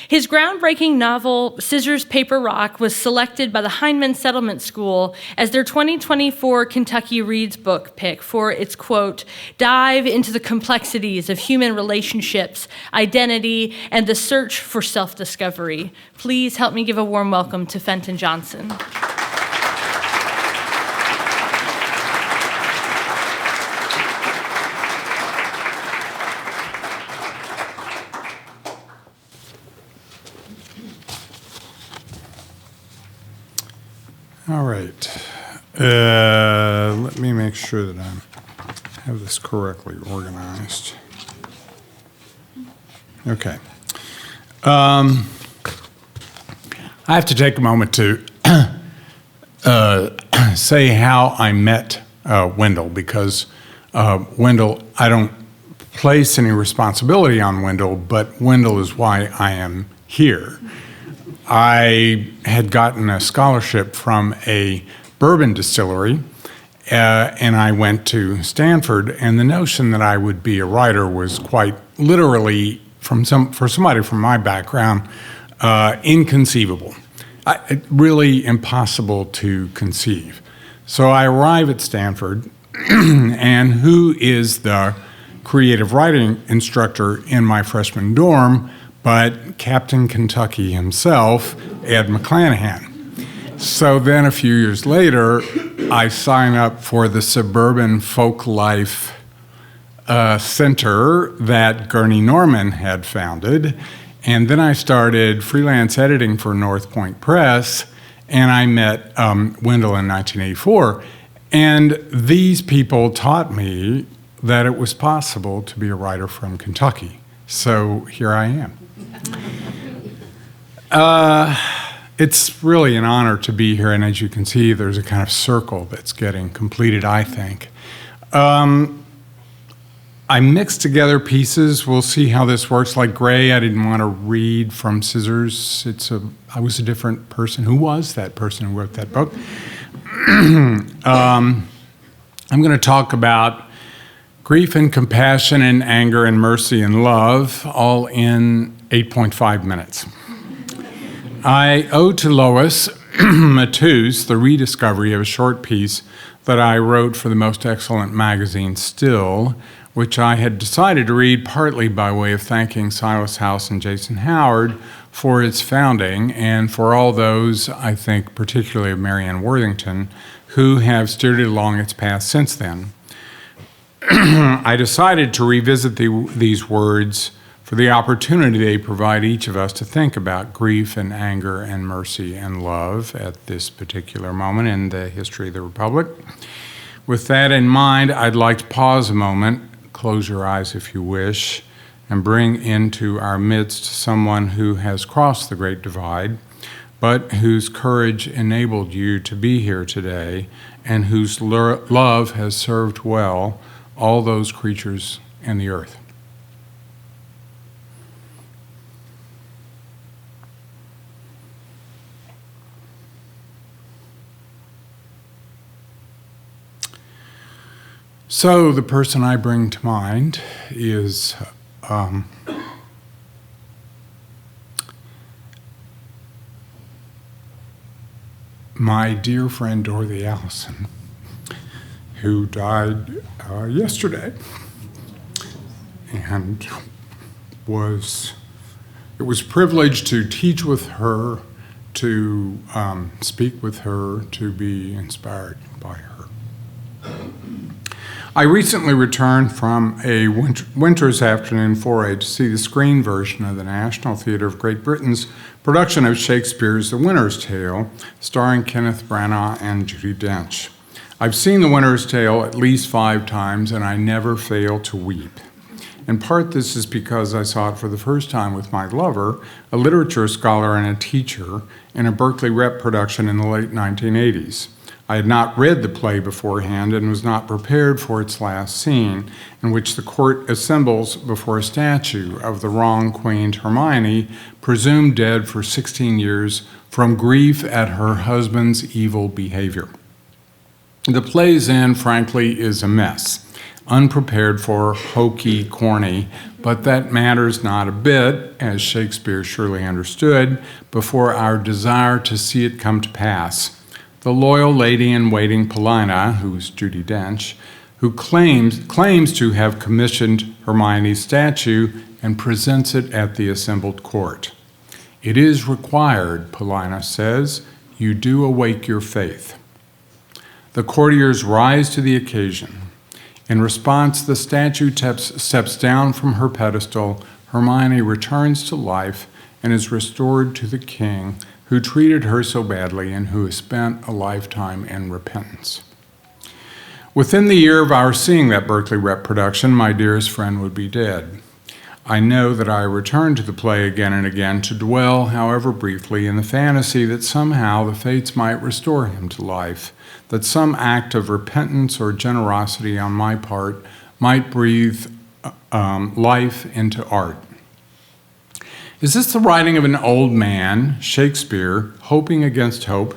His groundbreaking novel, Scissors, Paper, Rock, was selected by the Heinemann Settlement School as their 2024 Kentucky Reads book pick for its, quote, dive into the complexities of human relationships, identity, and the search for self-discovery. Please help me give a warm welcome to Fenton Johnson. All right. Let me make sure that I have this correctly organized. Okay. I have to take a moment to say how I met Wendell, because Wendell, I don't place any responsibility on Wendell, but Wendell is why I am here. I had gotten a scholarship from a bourbon distillery, and I went to Stanford, and the notion that I would be a writer was quite literally, for somebody from my background, inconceivable. Really impossible to conceive. So I arrive at Stanford, and who is the creative writing instructor in my freshman dorm but Captain Kentucky himself, Ed McClanahan. So then a few years later, I sign up for the Suburban Folk Life Center that Gurney Norman had founded. And then I started freelance editing for North Point Press, and I met Wendell in 1984. And these people taught me that it was possible to be a writer from Kentucky. So here I am. It's really an honor to be here, and as you can see, there's a kind of circle that's getting completed, I think. I mixed together pieces. We'll see how this works. Like Gray, I didn't want to read from scissors. I was a different person. Who was that person who wrote that book? I'm going to talk about grief and compassion and anger and mercy and love, all in 8.5 minutes. I owe to Lois Matuse the rediscovery of a short piece that I wrote for the most excellent magazine Still, which I had decided to read partly by way of thanking Silas House and Jason Howard for its founding, and for all those, I think particularly of Marianne Worthington, who have steered it along its path since then. I decided to revisit these words for the opportunity they provide each of us to think about grief and anger and mercy and love at this particular moment in the history of the Republic. With that in mind, I'd like to pause a moment, close your eyes if you wish, and bring into our midst someone who has crossed the Great Divide, but whose courage enabled you to be here today, and whose love has served well all those creatures in the earth. So the person I bring to mind is my dear friend Dorothy Allison, who died yesterday, and it was a privilege to teach with her, to speak with her, to be inspired by her. I recently returned from a winter's afternoon foray to see the screen version of the National Theatre of Great Britain's production of Shakespeare's The Winter's Tale, starring Kenneth Branagh and Judi Dench. I've seen The Winter's Tale at least 5 times, and I never fail to weep. In part, this is because I saw it for the first time with my lover, a literature scholar and a teacher, in a Berkeley Rep production in the late 1980s. I had not read the play beforehand and was not prepared for its last scene, in which the court assembles before a statue of the wrong-queened Hermione, presumed dead for 16 years from grief at her husband's evil behavior. The play's end, frankly, is a mess, unprepared for, hokey, corny, but that matters not a bit, as Shakespeare surely understood, before our desire to see it come to pass. The loyal lady-in-waiting Paulina, who's Judi Dench, who claims to have commissioned Hermione's statue and presents it at the assembled court. It is required, Paulina says, you do awake your faith. The courtiers rise to the occasion. In response, the statue steps down from her pedestal, Hermione returns to life and is restored to the king, who treated her so badly and who has spent a lifetime in repentance. Within the year of our seeing that Berkeley Rep production, my dearest friend would be dead. I know that I returned to the play again and again to dwell, however briefly, in the fantasy that somehow the fates might restore him to life, that some act of repentance or generosity on my part might breathe life into art. Is this the writing of an old man, Shakespeare, hoping against hope,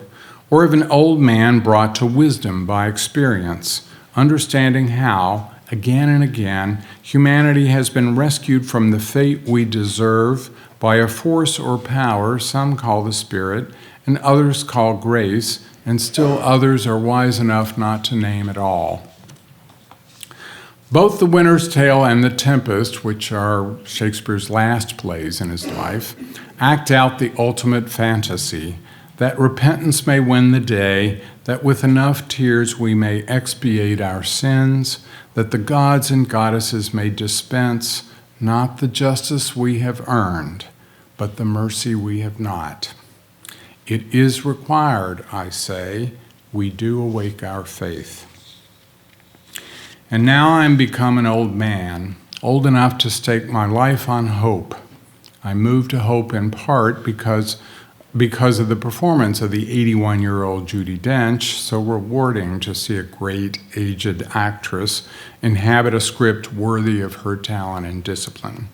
or of an old man brought to wisdom by experience, understanding how, again and again, humanity has been rescued from the fate we deserve by a force or power some call the Spirit, and others call grace, and still others are wise enough not to name it all? Both The Winter's Tale and The Tempest, which are Shakespeare's last plays in his life, act out the ultimate fantasy, that repentance may win the day, that with enough tears we may expiate our sins, that the gods and goddesses may dispense not the justice we have earned, but the mercy we have not. It is required, I say, we do awake our faith. And now I am become an old man, old enough to stake my life on hope. I move to hope in part because of the performance of the 81-year-old Judi Dench, so rewarding to see a great aged actress inhabit a script worthy of her talent and discipline.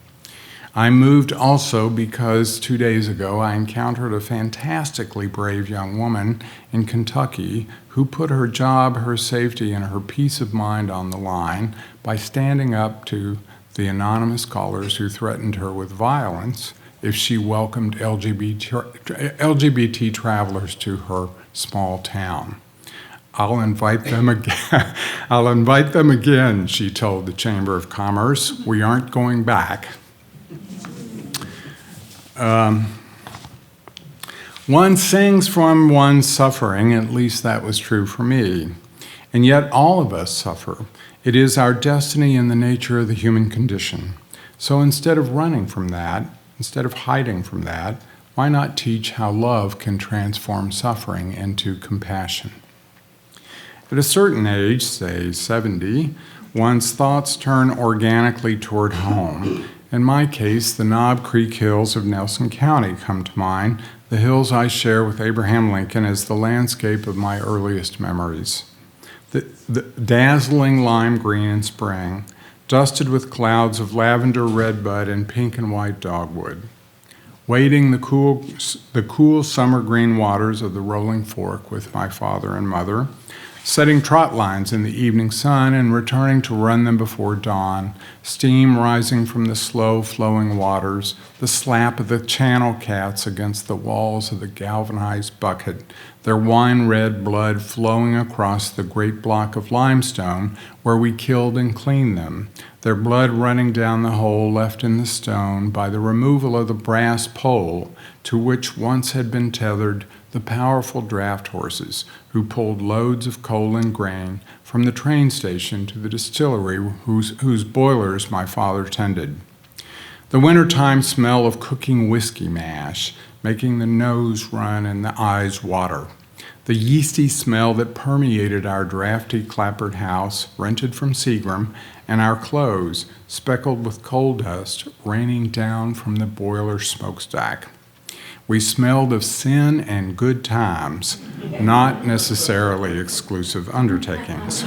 I moved also because 2 days ago I encountered a fantastically brave young woman in Kentucky who put her job, her safety, and her peace of mind on the line by standing up to the anonymous callers who threatened her with violence if she welcomed LGBT travelers to her small town. I'll invite them again, she told the Chamber of Commerce. We aren't going back. One sings from one's suffering, at least that was true for me. And yet all of us suffer. It is our destiny and the nature of the human condition. So instead of running from that, instead of hiding from that, why not teach how love can transform suffering into compassion? At a certain age, say 70, one's thoughts turn organically toward home. In my case, the Knob Creek Hills of Nelson County come to mind, the hills I share with Abraham Lincoln as the landscape of my earliest memories. The dazzling lime green in spring, dusted with clouds of lavender, redbud, and pink and white dogwood. Wading the cool summer green waters of the Rolling Fork with my father and mother, setting trot lines in the evening sun and returning to run them before dawn, steam rising from the slow-flowing waters, the slap of the channel cats against the walls of the galvanized bucket, their wine-red blood flowing across the great block of limestone where we killed and cleaned them, their blood running down the hole left in the stone by the removal of the brass pole to which once had been tethered the powerful draft horses who pulled loads of coal and grain from the train station to the distillery whose boilers my father tended. The wintertime smell of cooking whiskey mash, making the nose run and the eyes water. The yeasty smell that permeated our drafty clapboard house, rented from Seagram, and our clothes, speckled with coal dust, raining down from the boiler smokestack. We smelled of sin and good times, not necessarily exclusive undertakings.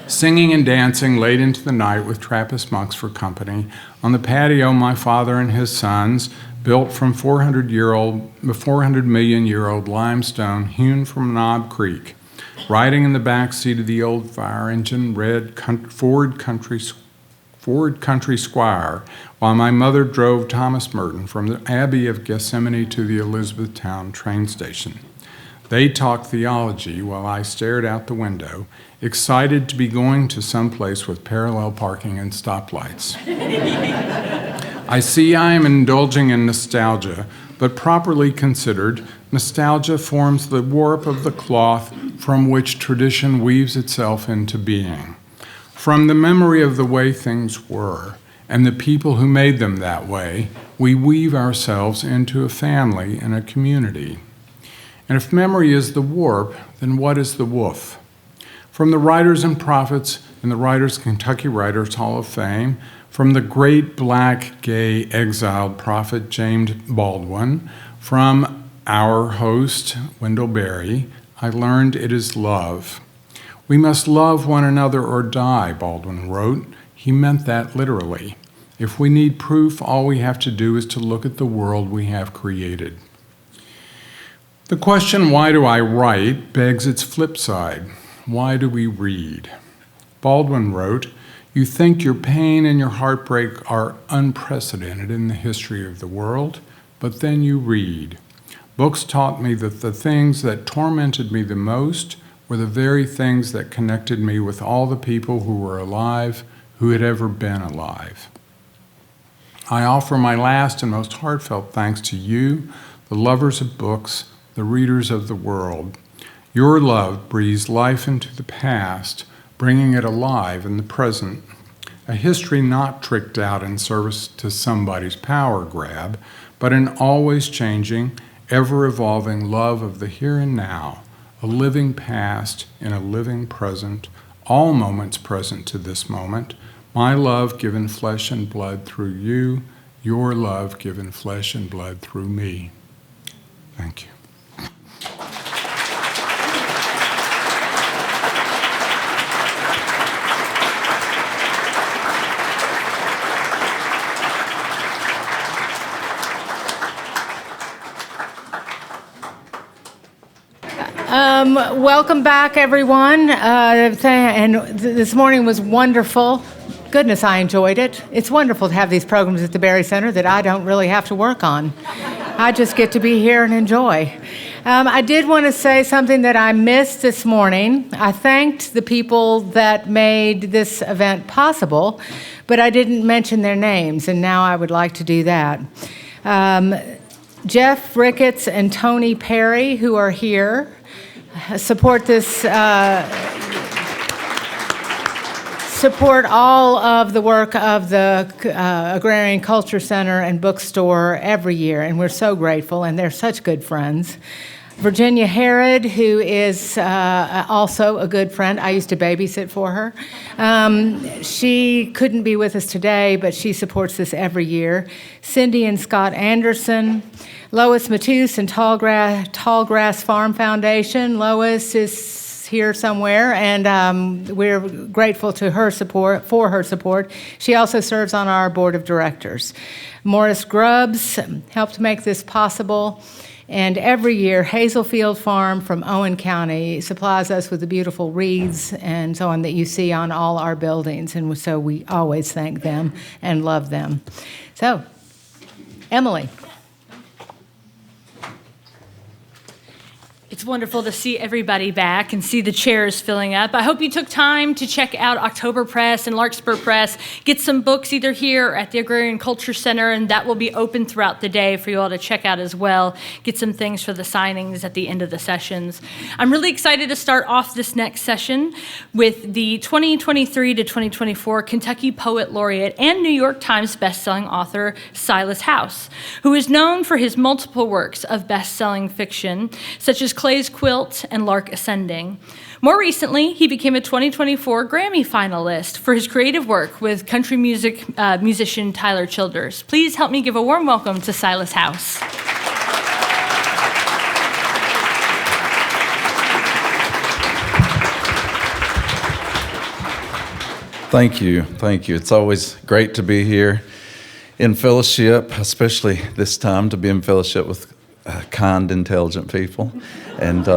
Singing and dancing late into the night with Trappist monks for company, on the patio my father and his sons, built from 400 million-year-old limestone hewn from Knob Creek, riding in the back seat of the old fire engine red Ford Country Squire, while my mother drove Thomas Merton from the Abbey of Gethsemane to the Elizabethtown train station. They talked theology while I stared out the window, excited to be going to some place with parallel parking and stoplights. I see I am indulging in nostalgia, but properly considered, nostalgia forms the warp of the cloth from which tradition weaves itself into being. From the memory of the way things were, and the people who made them that way, we weave ourselves into a family and a community. And if memory is the warp, then what is the woof? From the writers and prophets in the Kentucky Writers Hall of Fame, from the great black gay exiled prophet James Baldwin, from our host Wendell Berry, I learned it is love. We must love one another or die, Baldwin wrote. He meant that literally. If we need proof, all we have to do is to look at the world we have created. The question, why do I write, begs its flip side. Why do we read? Baldwin wrote, "You think your pain and your heartbreak are unprecedented in the history of the world, but then you read. Books taught me that the things that tormented me the most were the very things that connected me with all the people who were alive, who had ever been alive." I offer my last and most heartfelt thanks to you, the lovers of books, the readers of the world. Your love breathes life into the past, bringing it alive in the present. A history not tricked out in service to somebody's power grab, but an always changing, ever-evolving love of the here and now, a living past in a living present, all moments present to this moment, my love given flesh and blood through you, your love given flesh and blood through me. Thank you. Welcome back, everyone. And this morning was wonderful. Goodness, I enjoyed it. It's wonderful to have these programs at the Berry Center that I don't really have to work on. I just get to be here and enjoy. I did want to say something that I missed this morning. I thanked the people that made this event possible, but I didn't mention their names, and now I would like to do that. Jeff Ricketts and Tony Perry, who are here, support all of the work of the Agrarian Culture Center and Bookstore every year, and we're so grateful, and they're such good friends. Virginia Herod, who is also a good friend. I used to babysit for her. She couldn't be with us today, but she supports this every year. Cindy and Scott Anderson, Lois Matus and Tallgrass Farm Foundation. Lois is here somewhere, and we're grateful to her for her support. She also serves on our board of directors. Morris Grubbs helped make this possible. And every year, Hazelfield Farm from Owen County supplies us with the beautiful wreaths and so on that you see on all our buildings. And so we always thank them and love them. So, Emily. It's wonderful to see everybody back and see the chairs filling up. I hope you took time to check out October Press and Larkspur Press. Get some books either here or at the Agrarian Culture Center, and that will be open throughout the day for you all to check out as well. Get some things for the signings at the end of the sessions. I'm really excited to start off this next session with the 2023 to 2024 Kentucky Poet Laureate and New York Times bestselling author Silas House, who is known for his multiple works of bestselling fiction, such as Clay's Quilt and Lark Ascending. More recently, he became a 2024 Grammy finalist for his creative work with country music musician Tyler Childers. Please help me give a warm welcome to Silas House. Thank you. It's always great to be here in fellowship, especially this time to be in fellowship with kind, intelligent people, and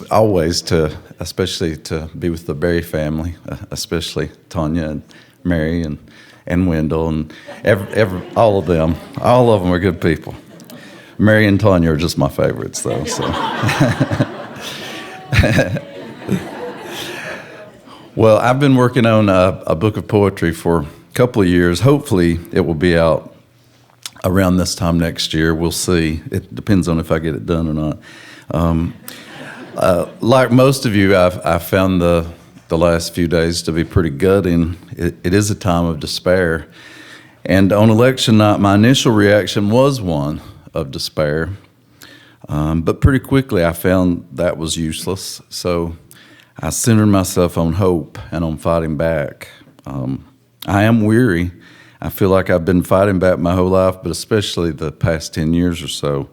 always especially to be with the Berry family, especially Tanya and Mary and Wendell and all of them. All of them are good people. Mary and Tanya are just my favorites, though. So, well, I've been working on a book of poetry for a couple of years. Hopefully, it will be out around this time next year. We'll see. It depends on if I get it done or not. Like most of you, I've found the last few days to be pretty gutting. It is a time of despair. And on election night, my initial reaction was one of despair. But pretty quickly, I found that was useless. So I centered myself on hope and on fighting back. I am weary. I feel like I've been fighting back my whole life, but especially the past 10 years or so.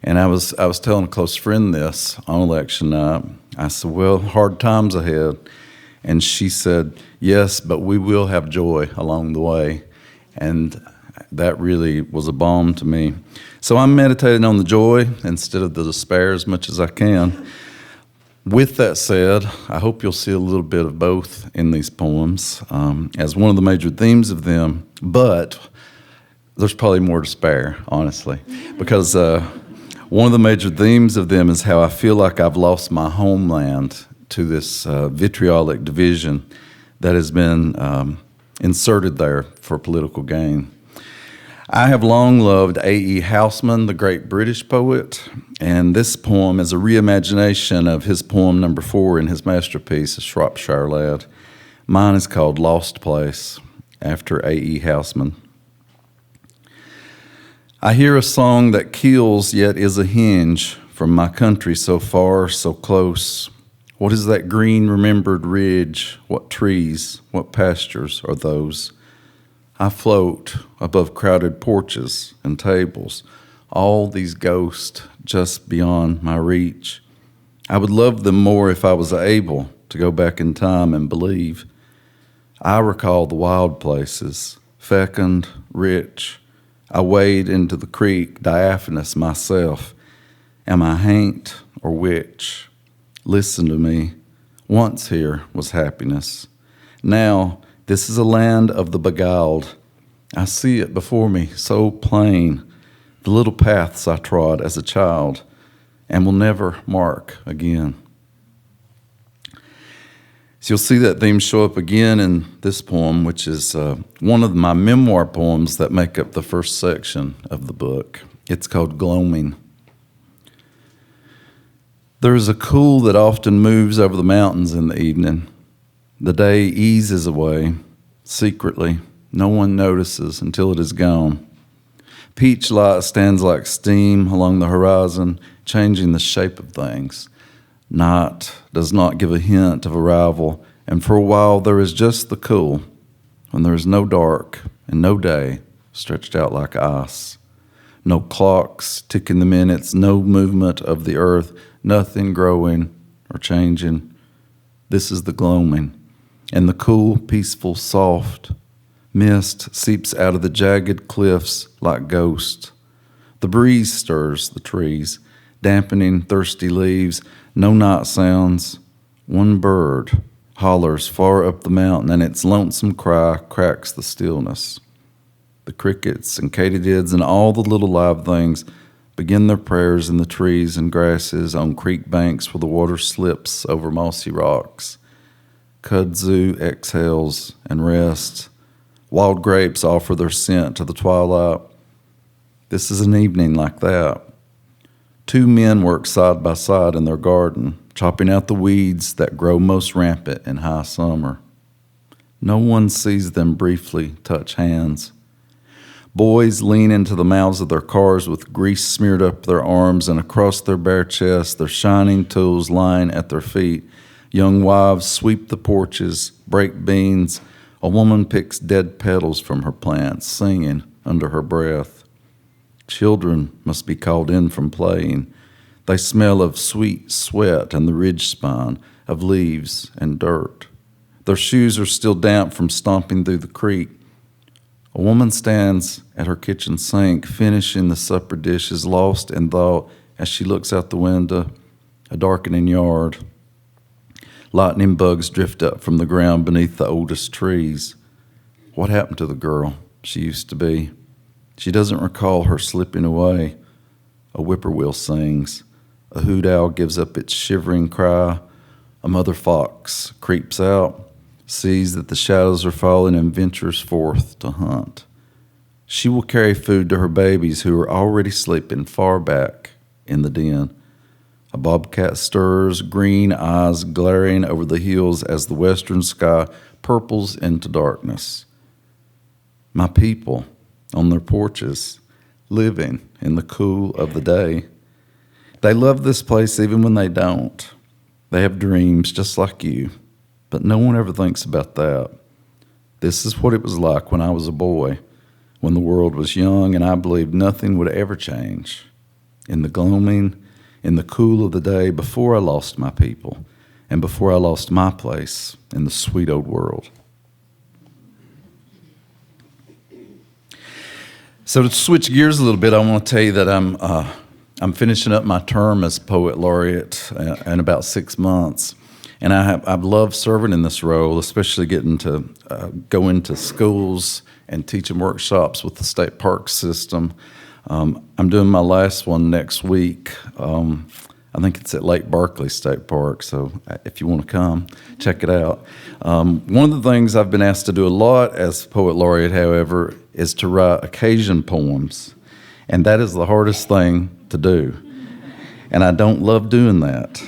And I was telling a close friend this on election night. I said, well, hard times ahead. And she said, yes, but we will have joy along the way. And that really was a balm to me. So I'm meditating on the joy instead of the despair as much as I can. With that said, I hope you'll see a little bit of both in these poems as one of the major themes of them, but there's probably more despair, honestly, because one of the major themes of them is how I feel like I've lost my homeland to this vitriolic division that has been inserted there for political gain. I have long loved A.E. Houseman, the great British poet, and this poem is a reimagination of his poem number 4 in his masterpiece, A Shropshire Lad. Mine is called Lost Place, after A.E. Houseman. I hear a song that kills yet is a hinge from my country so far, so close. What is that green remembered ridge? What trees, what pastures are those? I float above crowded porches and tables, all these ghosts just beyond my reach. I would love them more if I was able to go back in time and believe. I recall the wild places, fecund, rich. I wade into the creek, diaphanous myself. Am I haint or witch? Listen to me. Once here was happiness. Now this is a land of the beguiled. I see it before me so plain, the little paths I trod as a child and will never mark again. So you'll see that theme show up again in this poem, which is one of my memoir poems that make up the first section of the book. It's called Gloaming. There is a cool that often moves over the mountains in the evening. The day eases away, secretly. No one notices until it is gone. Peach light stands like steam along the horizon, changing the shape of things. Night does not give a hint of arrival, and for a while there is just the cool, when there is no dark and no day stretched out like ice. No clocks ticking the minutes, no movement of the earth, nothing growing or changing. This is the gloaming, and the cool, peaceful, soft mist seeps out of the jagged cliffs like ghosts. The breeze stirs the trees, dampening thirsty leaves, no night sounds. One bird hollers far up the mountain, and its lonesome cry cracks the stillness. The crickets and katydids and all the little live things begin their prayers in the trees and grasses on creek banks where the water slips over mossy rocks. Kudzu exhales and rests. Wild grapes offer their scent to the twilight. This is an evening like that. 2 men work side by side in their garden, chopping out the weeds that grow most rampant in high summer. No one sees them briefly touch hands. Boys lean into the mouths of their cars with grease smeared up their arms, and across their bare chests, their shining tools lying at their feet. Young wives sweep the porches, break beans. A woman picks dead petals from her plants, singing under her breath. Children must be called in from playing. They smell of sweet sweat and the ridge spine, of leaves and dirt. Their shoes are still damp from stomping through the creek. A woman stands at her kitchen sink, finishing the supper dishes, lost in thought as she looks out the window, a darkening yard. Lightning bugs drift up from the ground beneath the oldest trees. What happened to the girl she used to be? She doesn't recall her slipping away. A whippoorwill sings. A hoot owl gives up its shivering cry. A mother fox creeps out, sees that the shadows are falling, and ventures forth to hunt. She will carry food to her babies who are already sleeping far back in the den. A bobcat stirs, green eyes glaring over the hills as the western sky purples into darkness. My people on their porches, living in the cool of the day. They love this place even when they don't. They have dreams just like you, but no one ever thinks about that. This is what it was like when I was a boy, when the world was young and I believed nothing would ever change. In the gloaming, in the cool of the day, before I lost my people, and before I lost my place in the sweet old world. So to switch gears a little bit, I want to tell you that I'm finishing up my term as Poet Laureate in about 6 months. And I've loved serving in this role, especially getting to go into schools and teaching workshops with the state park system. I'm doing my last one next week. I think it's at Lake Barkley State Park, so if you want to come, check it out. One of the things I've been asked to do a lot as Poet Laureate, however, is to write occasion poems, and that is the hardest thing to do, and I don't love doing that.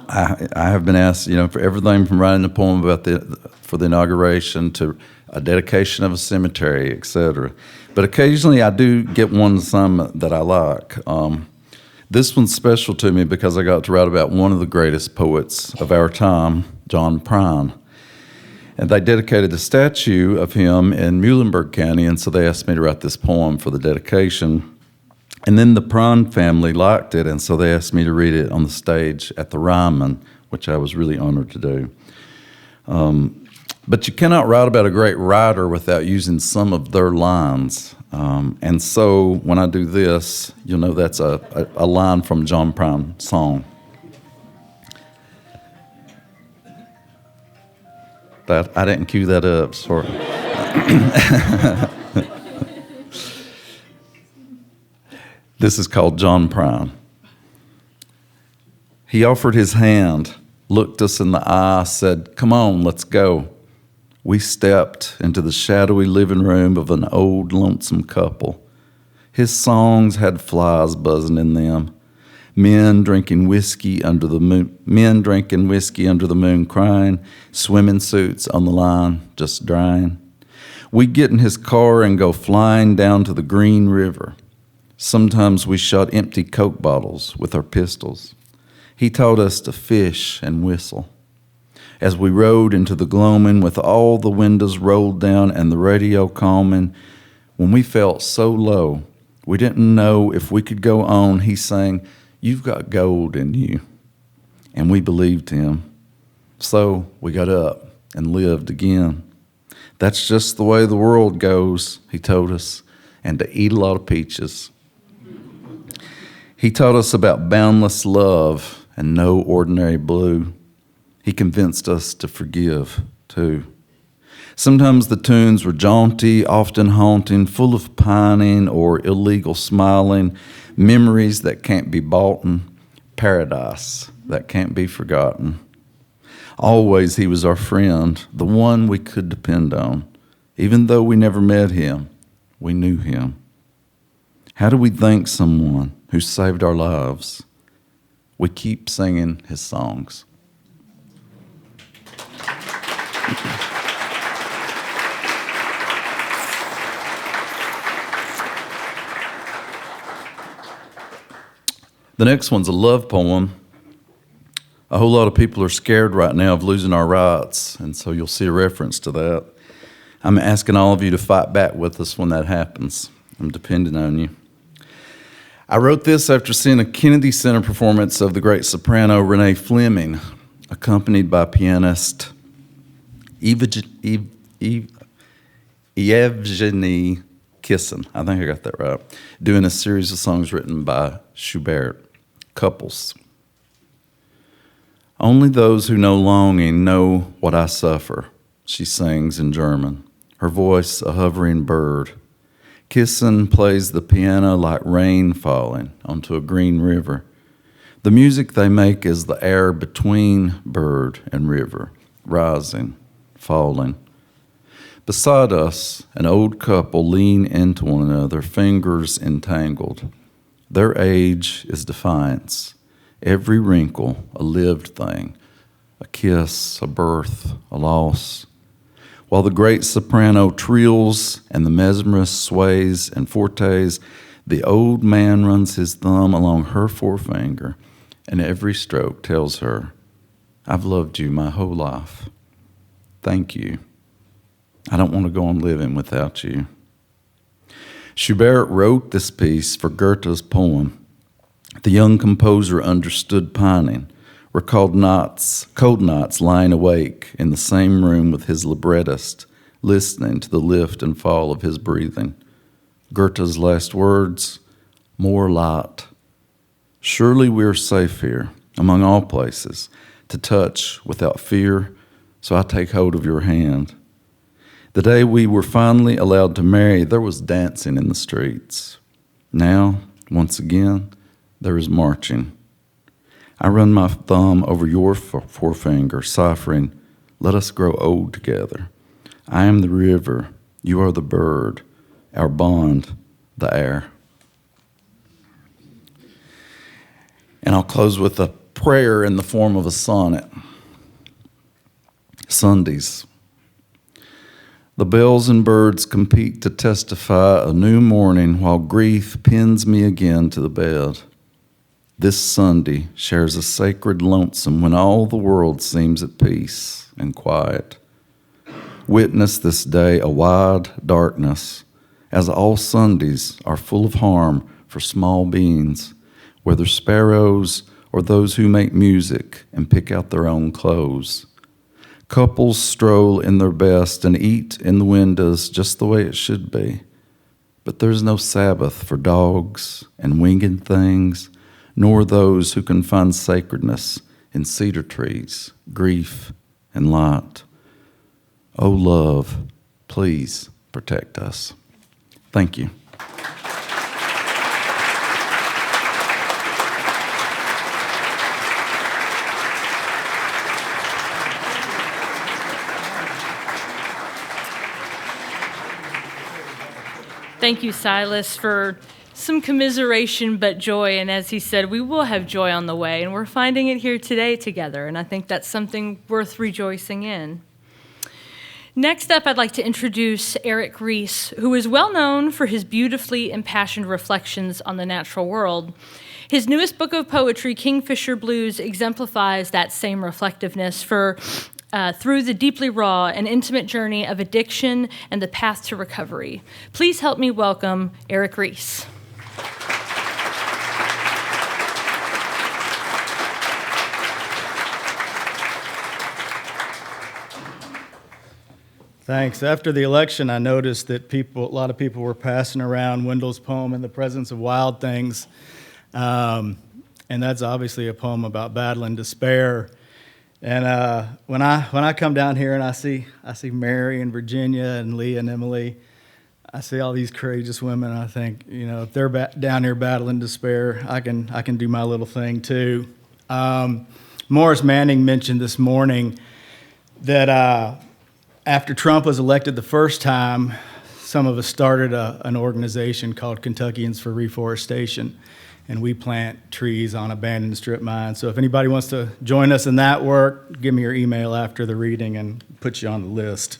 I have been asked, for everything from writing a poem for the inauguration to a dedication of a cemetery, etc. But occasionally I do get one some that I like. This one's special to me because I got to write about one of the greatest poets of our time, John Prine. And they dedicated a statue of him in Muhlenberg County, and so they asked me to write this poem for the dedication. And then the Prine family liked it, and so they asked me to read it on the stage at the Ryman, which I was really honored to do. But you cannot write about a great writer without using some of their lines. And so when I do this, you'll know that's a line from a John Prine song. I didn't cue that up, sorry. This is called John Prine. He offered his hand, looked us in the eye, said, "Come on, let's go." We stepped into the shadowy living room of an old, lonesome couple. His songs had flies buzzing in them. Men drinking whiskey under the moon, crying, swimming suits on the line, just drying. We'd get in his car and go flying down to the Green River. Sometimes we shot empty Coke bottles with our pistols. He taught us to fish and whistle. As we rode into the gloaming with all the windows rolled down and the radio calming, when we felt so low, we didn't know if we could go on, he sang, "You've got gold in you." And we believed him. So we got up and lived again. That's just the way the world goes, he told us, and to eat a lot of peaches. He taught us about boundless love and no ordinary blue. He convinced us to forgive, too. Sometimes the tunes were jaunty, often haunting, full of pining or illegal smiling, memories that can't be bought, paradise that can't be forgotten. Always he was our friend, the one we could depend on. Even though we never met him, we knew him. How do we thank someone who saved our lives? We keep singing his songs. The next one's a love poem. A whole lot of people are scared right now of losing our rights, and so you'll see a reference to that. I'm asking all of you to fight back with us when that happens. I'm depending on you. I wrote this after seeing a Kennedy Center performance of the great soprano Renee Fleming, accompanied by pianist Evgeny Kissin. I think I got that right. Doing a series of songs written by Schubert. Couples. Only those who know longing know what I suffer, she sings in German, her voice a hovering bird. Kissin plays the piano like rain falling onto a green river. The music they make is the air between bird and river, rising, falling. Beside us, an old couple lean into one another, fingers entangled. Their age is defiance, every wrinkle a lived thing, a kiss, a birth, a loss. While the great soprano trills and the mesmerist sways and fortes, the old man runs his thumb along her forefinger, and every stroke tells her, "I've loved you my whole life. Thank you. I don't want to go on living without you." Schubert wrote this piece for Goethe's poem. The young composer understood pining, recalled cold nights lying awake in the same room with his librettist, listening to the lift and fall of his breathing. Goethe's last words, more light. Surely we are safe here, among all places, to touch without fear, so I take hold of your hand. The day we were finally allowed to marry, there was dancing in the streets. Now, once again, there is marching. I run my thumb over your forefinger, ciphering, let us grow old together. I am the river, you are the bird, our bond, the air. And I'll close with a prayer in the form of a sonnet. Sundays. The bells and birds compete to testify a new morning while grief pins me again to the bed. This Sunday shares a sacred lonesome when all the world seems at peace and quiet. Witness this day a wide darkness, as all Sundays are full of harm for small beings, whether sparrows or those who make music and pick out their own clothes. Couples stroll in their best and eat in the windows just the way it should be. But there's no Sabbath for dogs and winged things, nor those who can find sacredness in cedar trees, grief, and light. Oh, love, please protect us. Thank you. Thank you, Silas, for some commiseration but joy. And as he said, we will have joy on the way, and we're finding it here today together. And I think that's something worth rejoicing in. Next up, I'd like to introduce Erik Reece, who is well known for his beautifully impassioned reflections on the natural world. His newest book of poetry, Kingfisher Blues, exemplifies that same reflectiveness through the deeply raw and intimate journey of addiction and the path to recovery. Please help me welcome Erik Reece. Thanks. After the election, I noticed that a lot of people were passing around Wendell's poem, "In the Presence of Wild Things," and that's obviously a poem about battling despair. And when I come down here and I see Mary and Virginia and Leah and Emily, I see all these courageous women, and I think, if they're down here battling despair, I can do my little thing too. Maurice Manning mentioned this morning that after Trump was elected the first time, some of us started an organization called Kentuckians for Reforestation, and we plant trees on abandoned strip mines. So if anybody wants to join us in that work, give me your email after the reading and put you on the list.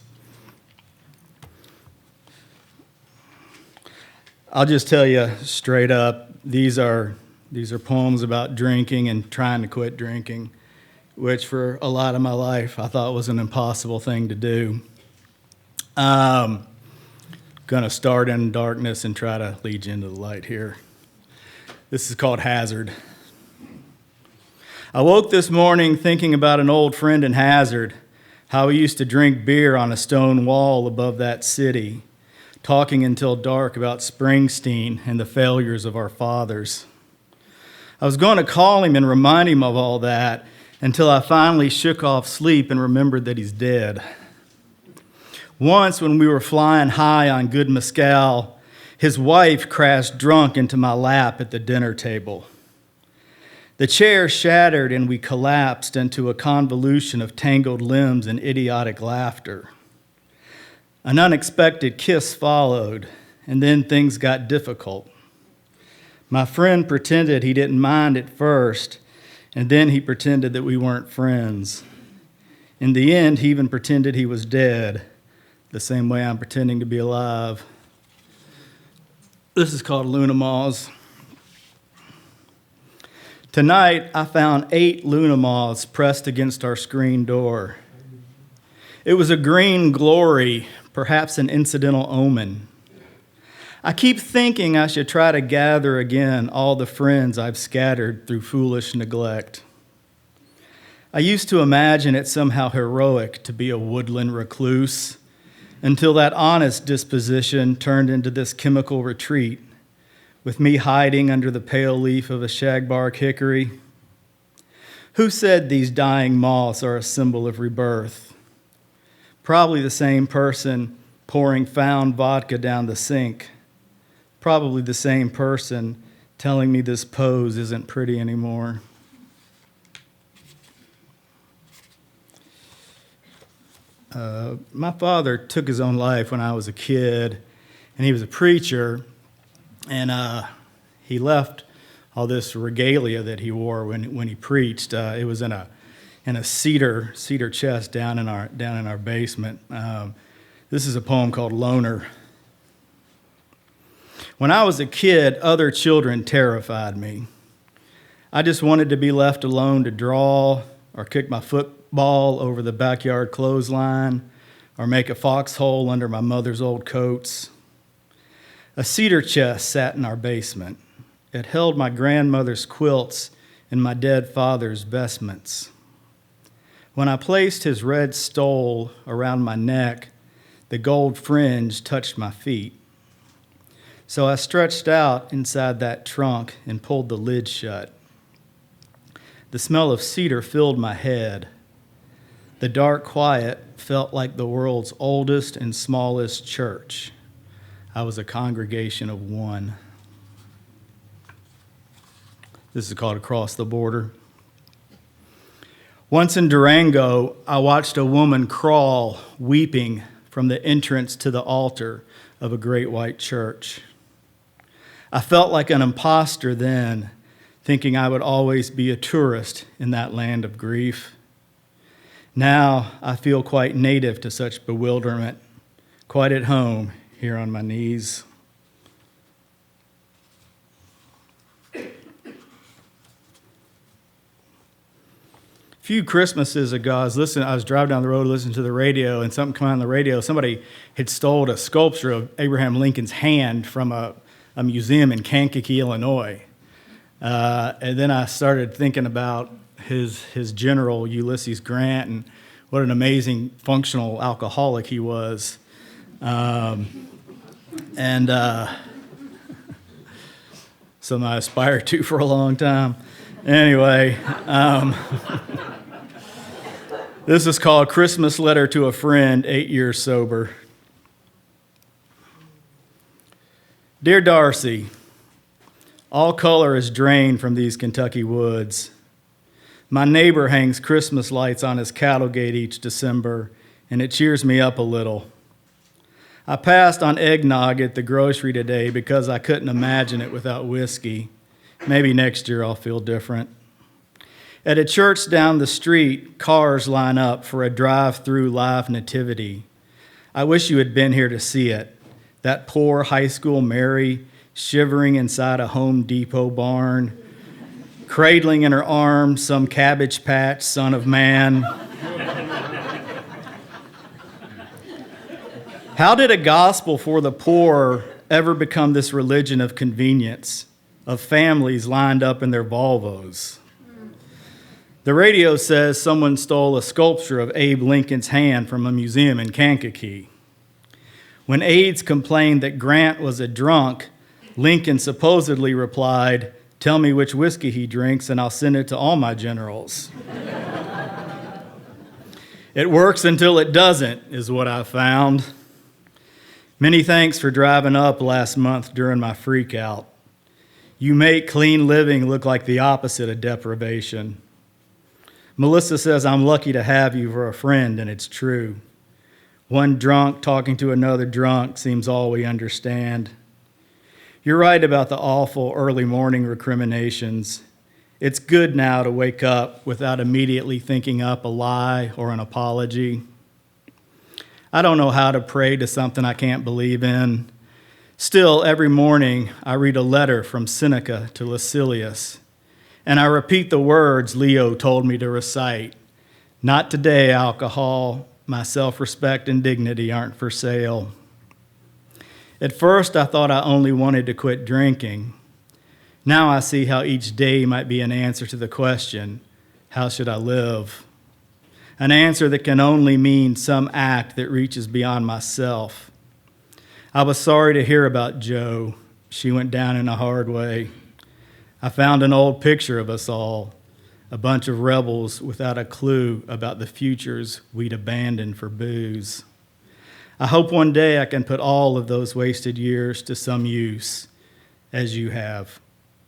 I'll just tell you straight up, these are poems about drinking and trying to quit drinking, which for a lot of my life I thought was an impossible thing to do. Gonna start in darkness and try to lead you into the light here. This is called Hazard. I woke this morning thinking about an old friend in Hazard, how we used to drink beer on a stone wall above that city, talking until dark about Springsteen and the failures of our fathers. I was going to call him and remind him of all that until I finally shook off sleep and remembered that he's dead. Once when we were flying high on good mezcal, his wife crashed drunk into my lap at the dinner table. The chair shattered and we collapsed into a convolution of tangled limbs and idiotic laughter. An unexpected kiss followed, and then things got difficult. My friend pretended he didn't mind at first, and then he pretended that we weren't friends. In the end, he even pretended he was dead, the same way I'm pretending to be alive. This is called Luna Moths. Tonight, I found 8 Luna Moths pressed against our screen door. It was a green glory, perhaps an incidental omen. I keep thinking I should try to gather again all the friends I've scattered through foolish neglect. I used to imagine it somehow heroic to be a woodland recluse, until that honest disposition turned into this chemical retreat, with me hiding under the pale leaf of a shagbark hickory. Who said these dying moths are a symbol of rebirth? Probably the same person pouring found vodka down the sink. Probably the same person telling me this pose isn't pretty anymore. My father took his own life when I was a kid, and he was a preacher, and he left all this regalia that he wore when he preached. It was in a cedar chest down in our basement. This is a poem called Loner. When I was a kid, other children terrified me. I just wanted to be left alone to draw or kick my football over the backyard clothesline or make a foxhole under my mother's old coats. A cedar chest sat in our basement. It held my grandmother's quilts and my dead father's vestments. When I placed his red stole around my neck, the gold fringe touched my feet. So I stretched out inside that trunk and pulled the lid shut. The smell of cedar filled my head. The dark quiet felt like the world's oldest and smallest church. I was a congregation of one. This is called Across the Border. Once in Durango, I watched a woman crawl, weeping, from the entrance to the altar of a great white church. I felt like an imposter then, thinking I would always be a tourist in that land of grief. Now I feel quite native to such bewilderment, quite at home here on my knees. A few Christmases ago, I was driving down the road listening to the radio, and something came on the radio. Somebody had stole a sculpture of Abraham Lincoln's hand from a museum in Kankakee, Illinois. And then I started thinking about his general, Ulysses Grant, and what an amazing functional alcoholic he was. Something I aspired to for a long time. Anyway, this is called Christmas Letter to a Friend, 8 years sober. Dear Darcy, all color is drained from these Kentucky woods. My neighbor hangs Christmas lights on his cattle gate each December, and it cheers me up a little. I passed on eggnog at the grocery today because I couldn't imagine it without whiskey. Maybe next year I'll feel different. At a church down the street, cars line up for a drive-through live nativity. I wish you had been here to see it. That poor high school Mary shivering inside a Home Depot barn, cradling in her arms some Cabbage Patch son of man. How did a gospel for the poor ever become this religion of convenience, of families lined up in their Volvos? The radio says someone stole a sculpture of Abe Lincoln's hand from a museum in Kankakee. When aides complained that Grant was a drunk, Lincoln supposedly replied, "Tell me which whiskey he drinks and I'll send it to all my generals." It works until it doesn't, is what I found. Many thanks for driving up last month during my freak out. You make clean living look like the opposite of deprivation. Melissa says I'm lucky to have you for a friend, and it's true. One drunk talking to another drunk seems all we understand. You're right about the awful early morning recriminations. It's good now to wake up without immediately thinking up a lie or an apology. I don't know how to pray to something I can't believe in. Still, every morning I read a letter from Seneca to Lucilius, and I repeat the words Leo told me to recite. Not today, alcohol. My self-respect and dignity aren't for sale. At first, I thought I only wanted to quit drinking. Now I see how each day might be an answer to the question, How should I live? An answer that can only mean some act that reaches beyond myself. I was sorry to hear about Jo. She went down in a hard way. I found an old picture of us all, a bunch of rebels without a clue about the futures we'd abandoned for booze. I hope one day I can put all of those wasted years to some use, as you have.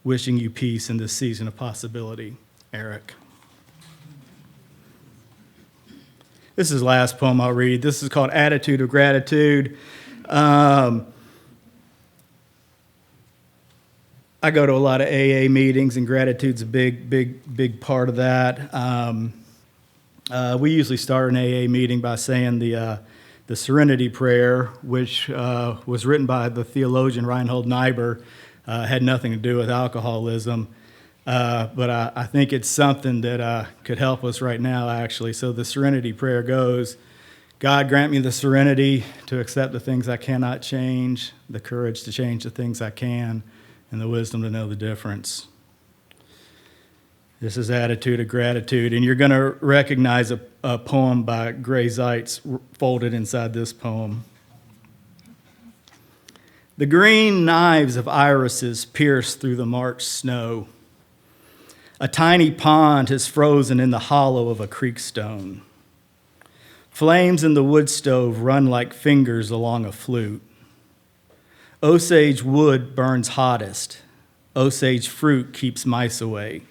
Wishing you peace in this season of possibility, Erik. This is the last poem I'll read. This is called Attitude of Gratitude. I go to a lot of AA meetings, and gratitude's a big part of that. We usually start an AA meeting by saying the Serenity Prayer, which was written by the theologian Reinhold Niebuhr, had nothing to do with alcoholism. But I think it's something that could help us right now, actually. So the Serenity Prayer goes, God, grant me the serenity to accept the things I cannot change, the courage to change the things I can, and the wisdom to know the difference. This is Attitude of Gratitude, and you're going to recognize a poem by Gray Zeitz folded inside this poem. The green knives of irises pierce through the March snow. A tiny pond has frozen in the hollow of a creek stone. Flames in the wood stove run like fingers along a flute. Osage wood burns hottest. Osage fruit keeps mice away.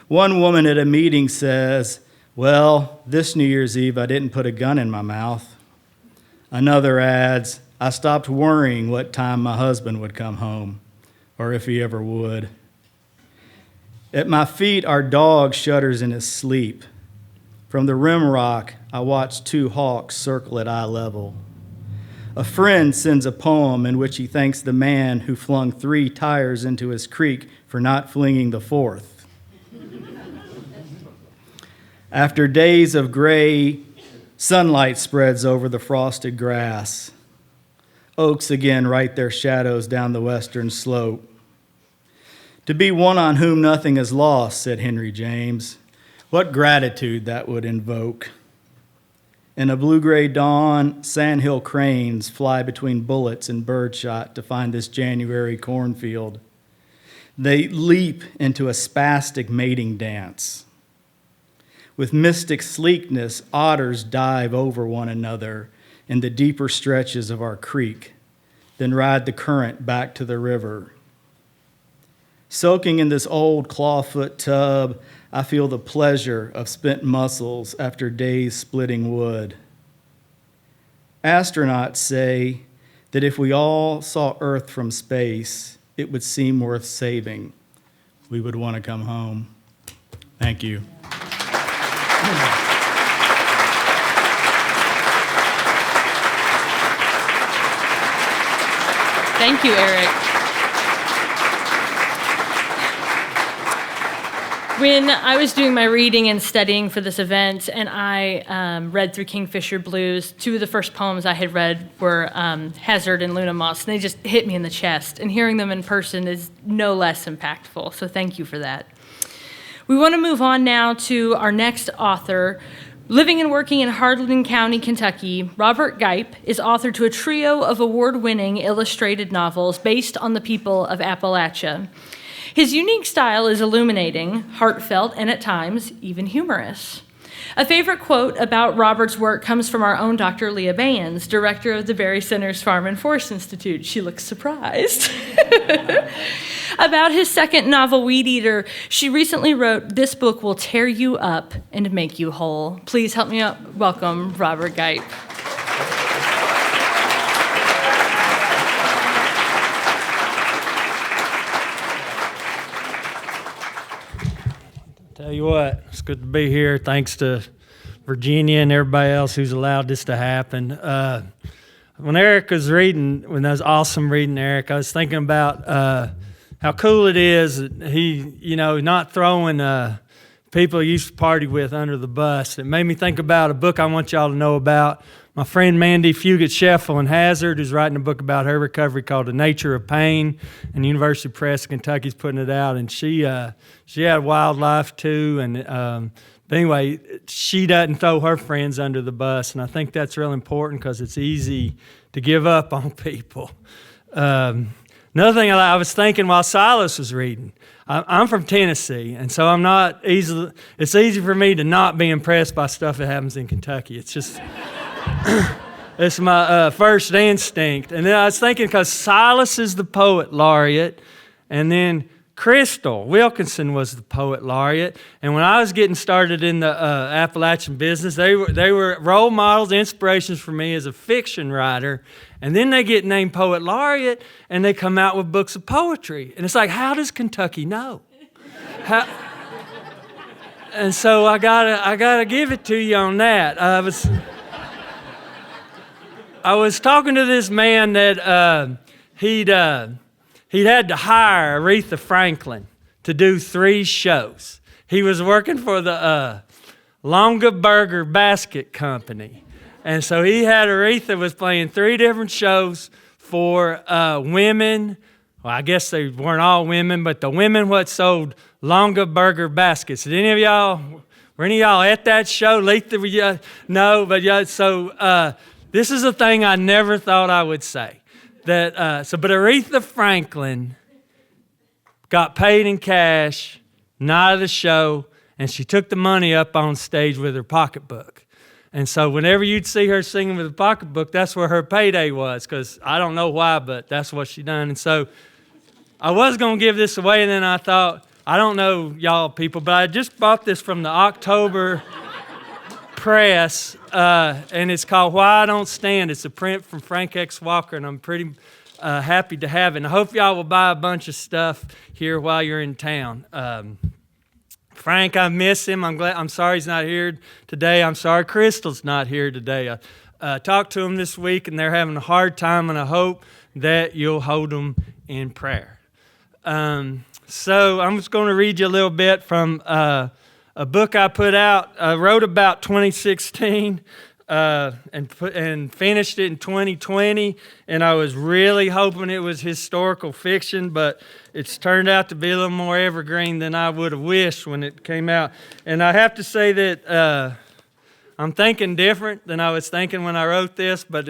One woman at a meeting says, well, this New Year's Eve I didn't put a gun in my mouth. Another adds, I stopped worrying what time my husband would come home, or if he ever would. At my feet, our dog shudders in his sleep. From the rim rock, I watch two hawks circle at eye level. A friend sends a poem in which he thanks the man who flung 3 tires into his creek for not flinging the 4th. After days of gray, sunlight spreads over the frosted grass. Oaks again write their shadows down the western slope. To be one on whom nothing is lost, said Henry James. What gratitude that would invoke. In a blue-gray dawn, sandhill cranes fly between bullets and birdshot to find this January cornfield. They leap into a spastic mating dance. With mystic sleekness, otters dive over one another in the deeper stretches of our creek, then ride the current back to the river. Soaking in this old clawfoot tub, I feel the pleasure of spent muscles after days splitting wood. Astronauts say that if we all saw Earth from space, it would seem worth saving. We would want to come home. Thank you. Thank you, Erik. When I was doing my reading and studying for this event, and I read through Kingfisher Blues, 2 of the first poems I had read were Hazard and Luna Moss, and they just hit me in the chest. And hearing them in person is no less impactful, so thank you for that. We want to move on now to our next author. Living and working in Hardin County, Kentucky, Robert Gipe is author to a trio of award-winning illustrated novels based on the people of Appalachia. His unique style is illuminating, heartfelt, and at times even humorous. A favorite quote about Robert's work comes from our own Dr. Leah Baynes, director of the Berry Center's Farm and Forest Institute. She looks surprised. About his second novel, Weed Eater, she recently wrote, "This book will tear you up and make you whole." Please help me welcome Robert Gipe. Tell you what, it's good to be here. Thanks to Virginia and everybody else who's allowed this to happen. When Erik was reading, when I was awesome reading Erik, I was thinking about how cool it is that he, not throwing people he used to party with under the bus. It made me think about a book I want y'all to know about my friend Mandy Fugit-Scheffel in Hazard, who's writing a book about her recovery called The Nature of Pain, and University Press of Kentucky's putting it out. And she had a wild life too. And but anyway, she doesn't throw her friends under the bus, and I think that's real important because it's easy to give up on people. Another thing I was thinking while Silas was reading, I'm from Tennessee, and so I'm not easily. It's easy for me to not be impressed by stuff that happens in Kentucky. It's just, it's my first instinct. And then I was thinking because Silas is the poet laureate, and then Crystal Wilkinson was the poet laureate, and when I was getting started in the Appalachian business, they were role models, inspirations for me as a fiction writer, and then they get named poet laureate, and they come out with books of poetry, and it's like, how does Kentucky know? And so I gotta give it to you on that. I was talking to this man that He'd had to hire Aretha Franklin to do 3 shows. He was working for the Longaberger Basket Company. And so he had Aretha was playing 3 different shows for women. Well, I guess they weren't all women, but the women what sold Longaberger baskets. Were any of y'all at that show? No, but yeah, so this is a thing I never thought I would say. But Aretha Franklin got paid in cash, night of the show, and she took the money up on stage with her pocketbook. And so whenever you'd see her singing with a pocketbook, that's where her payday was, because I don't know why, but that's what she done. And so I was going to give this away, and then I thought, I don't know y'all people, but I just bought this from the October Press, and it's called Why I Don't Stand. It's a print from Frank X. Walker, and I'm pretty happy to have it. And I hope y'all will buy a bunch of stuff here while you're in town. Frank, I miss him. I'm sorry he's not here today. I'm sorry Crystal's not here today. I talked to him this week, and they're having a hard time, and I hope that you'll hold them in prayer. So I'm just going to read you a little bit from a book I put out. I wrote about 2016 and finished it in 2020, and I was really hoping it was historical fiction, but it's turned out to be a little more evergreen than I would have wished when it came out. And I have to say that I'm thinking different than I was thinking when I wrote this, but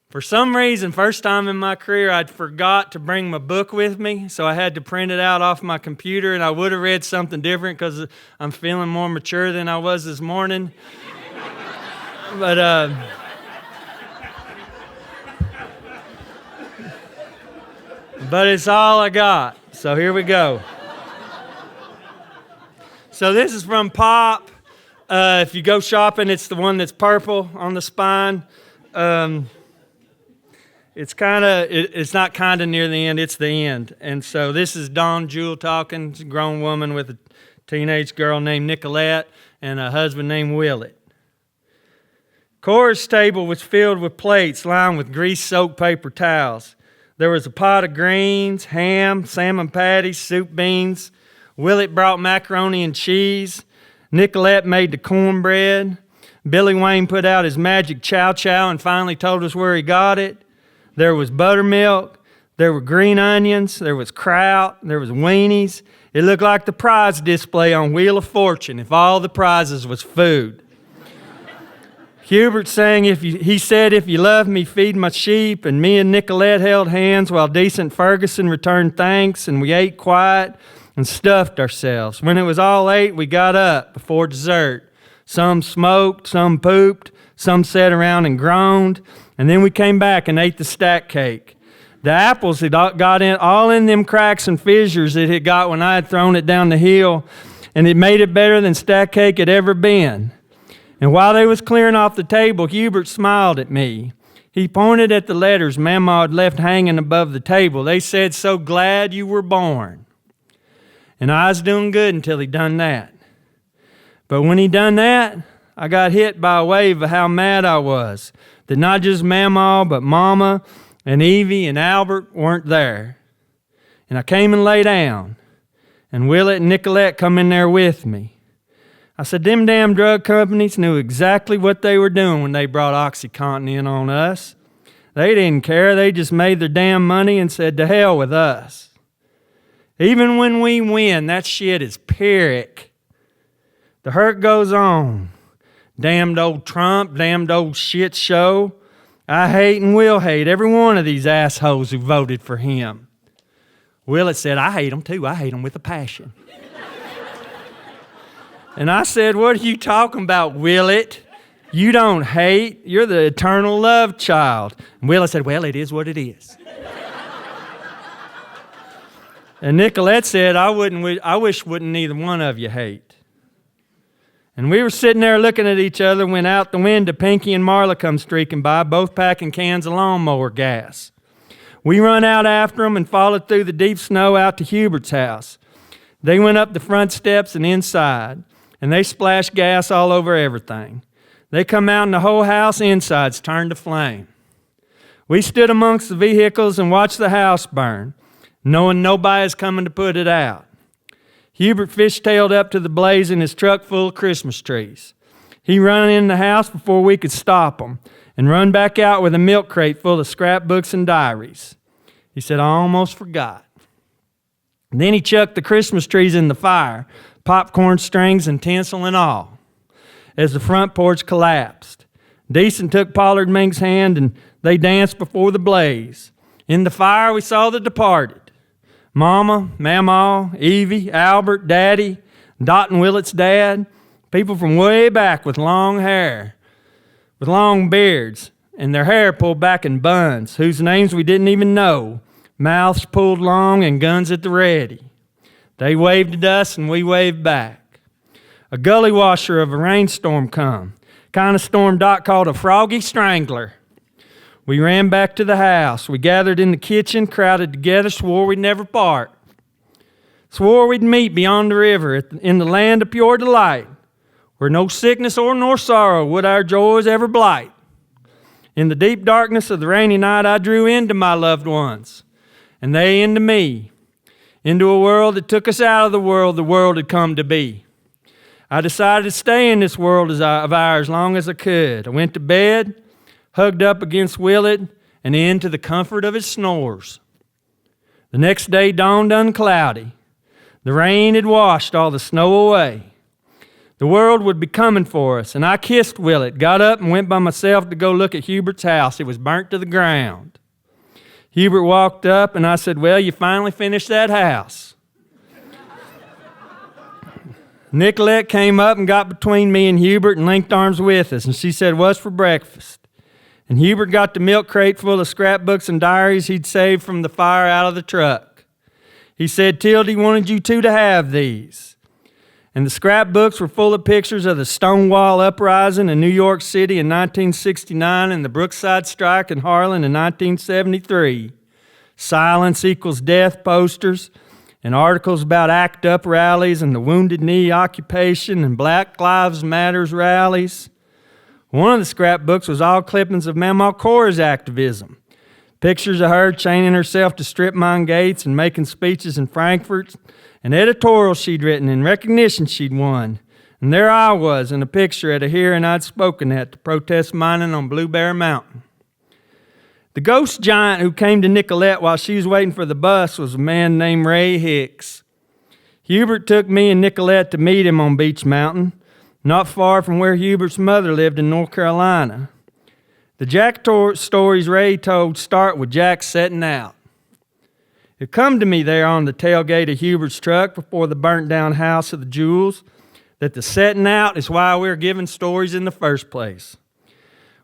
for some reason, first time in my career, I'd forgot to bring my book with me, so I had to print it out off my computer, and I would have read something different because I'm feeling more mature than I was this morning. But it's all I got, so here we go. So this is from Pop. If you go shopping, it's the one that's purple on the spine. It's not kind of near the end, it's the end. And so this is Dawn Jewell talking, a grown woman with a teenage girl named Nicolette and a husband named Willett. Cora's table was filled with plates lined with grease-soaked paper towels. There was a pot of greens, ham, salmon patties, soup beans. Willett brought macaroni and cheese. Nicolette made the cornbread. Billy Wayne put out his magic chow-chow and finally told us where he got it. There was buttermilk, there were green onions, there was kraut, there was weenies. It looked like the prize display on Wheel of Fortune if all the prizes was food. Hubert sang, he said, "If you love me, feed my sheep," and me and Nicolette held hands while decent Ferguson returned thanks, and we ate quiet and stuffed ourselves. When it was all ate, we got up before dessert. Some smoked, some pooped, some sat around and groaned, and then we came back and ate the stack cake. The apples had got all in them cracks and fissures it had got when I had thrown it down the hill, and it made it better than stack cake had ever been. And while they was clearing off the table, Hubert smiled at me. He pointed at the letters Mama had left hanging above the table. They said, "So glad you were born." And I was doing good until he done that. But when he done that, I got hit by a wave of how mad I was that not just Mama, but Mama and Evie and Albert weren't there. And I came and lay down, and Willett and Nicolette come in there with me. I said, them damn drug companies knew exactly what they were doing when they brought OxyContin in on us. They didn't care. They just made their damn money and said, to hell with us. Even when we win, that shit is Pyrrhic. The hurt goes on. Damned old Trump, damned old shit show. I hate and will hate every one of these assholes who voted for him. Willett said, I hate them too. I hate them with a passion. And I said, what are you talking about, Willett? You don't hate. You're the eternal love child. And Willett said, well, it is what it is. And Nicolette said, I wish wouldn't neither one of you hate. And we were sitting there looking at each other when out the window Pinky and Marla come streaking by, both packing cans of lawnmower gas. We run out after them and followed through the deep snow out to Hubert's house. They went up the front steps and inside, and they splashed gas all over everything. They come out and the whole house inside's turned to flame. We stood amongst the vehicles and watched the house burn, knowing nobody's coming to put it out. Hubert fishtailed up to the blaze in his truck full of Christmas trees. He run in the house before we could stop him and run back out with a milk crate full of scrapbooks and diaries. He said, I almost forgot. And then he chucked the Christmas trees in the fire, popcorn strings and tinsel and all. As the front porch collapsed, Deason took Pollard Mink's hand and they danced before the blaze. In the fire we saw the departed. Mama, Mamaw, Evie, Albert, Daddy, Dot and Willett's dad, people from way back with long hair, with long beards, and their hair pulled back in buns, whose names we didn't even know, mouths pulled long and guns at the ready. They waved at us and we waved back. A gully washer of a rainstorm come, kind of storm Dot called a froggy strangler. We ran back to the house. We gathered in the kitchen, crowded together, swore we'd never part. Swore we'd meet beyond the river in the land of pure delight, where no sickness or nor sorrow would our joys ever blight. In the deep darkness of the rainy night, I drew into my loved ones, and they into me, into a world that took us out of the world had come to be. I decided to stay in this world of ours as long as I could. I went to bed, hugged up against Willett, and into the comfort of his snores. The next day dawned uncloudy. The rain had washed all the snow away. The world would be coming for us, and I kissed Willett, got up and went by myself to go look at Hubert's house. It was burnt to the ground. Hubert walked up, and I said, well, you finally finished that house. Nicolette came up and got between me and Hubert and linked arms with us, and she said, what's for breakfast? And Hubert got the milk crate full of scrapbooks and diaries he'd saved from the fire out of the truck. He said, Tildy wanted you two to have these. And the scrapbooks were full of pictures of the Stonewall Uprising in New York City in 1969 and the Brookside Strike in Harlan in 1973. Silence equals death posters and articles about ACT UP rallies and the Wounded Knee occupation and Black Lives Matters rallies. One of the scrapbooks was all clippings of Mamaw Cora's activism. Pictures of her chaining herself to strip mine gates and making speeches in Frankfurt, and editorials she'd written and recognition she'd won. And there I was in a picture at a hearing I'd spoken at to protest mining on Blue Bear Mountain. The ghost giant who came to Nicolette while she was waiting for the bus was a man named Ray Hicks. Hubert took me and Nicolette to meet him on Beach Mountain, not far from where Hubert's mother lived in North Carolina. The Jack stories Ray told start with Jack setting out. It come to me there on the tailgate of Hubert's truck before the burnt-down house of the Jewels that the setting out is why we're giving stories in the first place.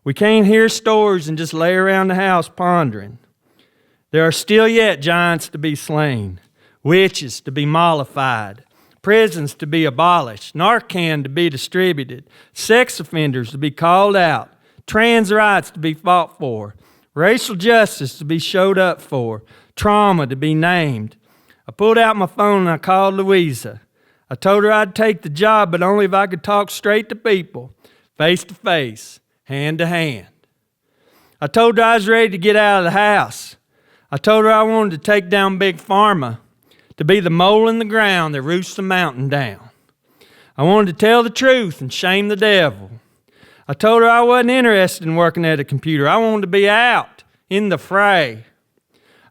We can't hear stories and just lay around the house pondering. There are still yet giants to be slain, witches to be mollified, prisons to be abolished, Narcan to be distributed, sex offenders to be called out, trans rights to be fought for, racial justice to be showed up for, trauma to be named. I pulled out my phone and I called Louisa. I told her I'd take the job, but only if I could talk straight to people, face to face, hand to hand. I told her I was ready to get out of the house. I told her I wanted to take down Big Pharma, to be the mole in the ground that roosts the mountain down. I wanted to tell the truth and shame the devil. I told her I wasn't interested in working at a computer. I wanted to be out in the fray.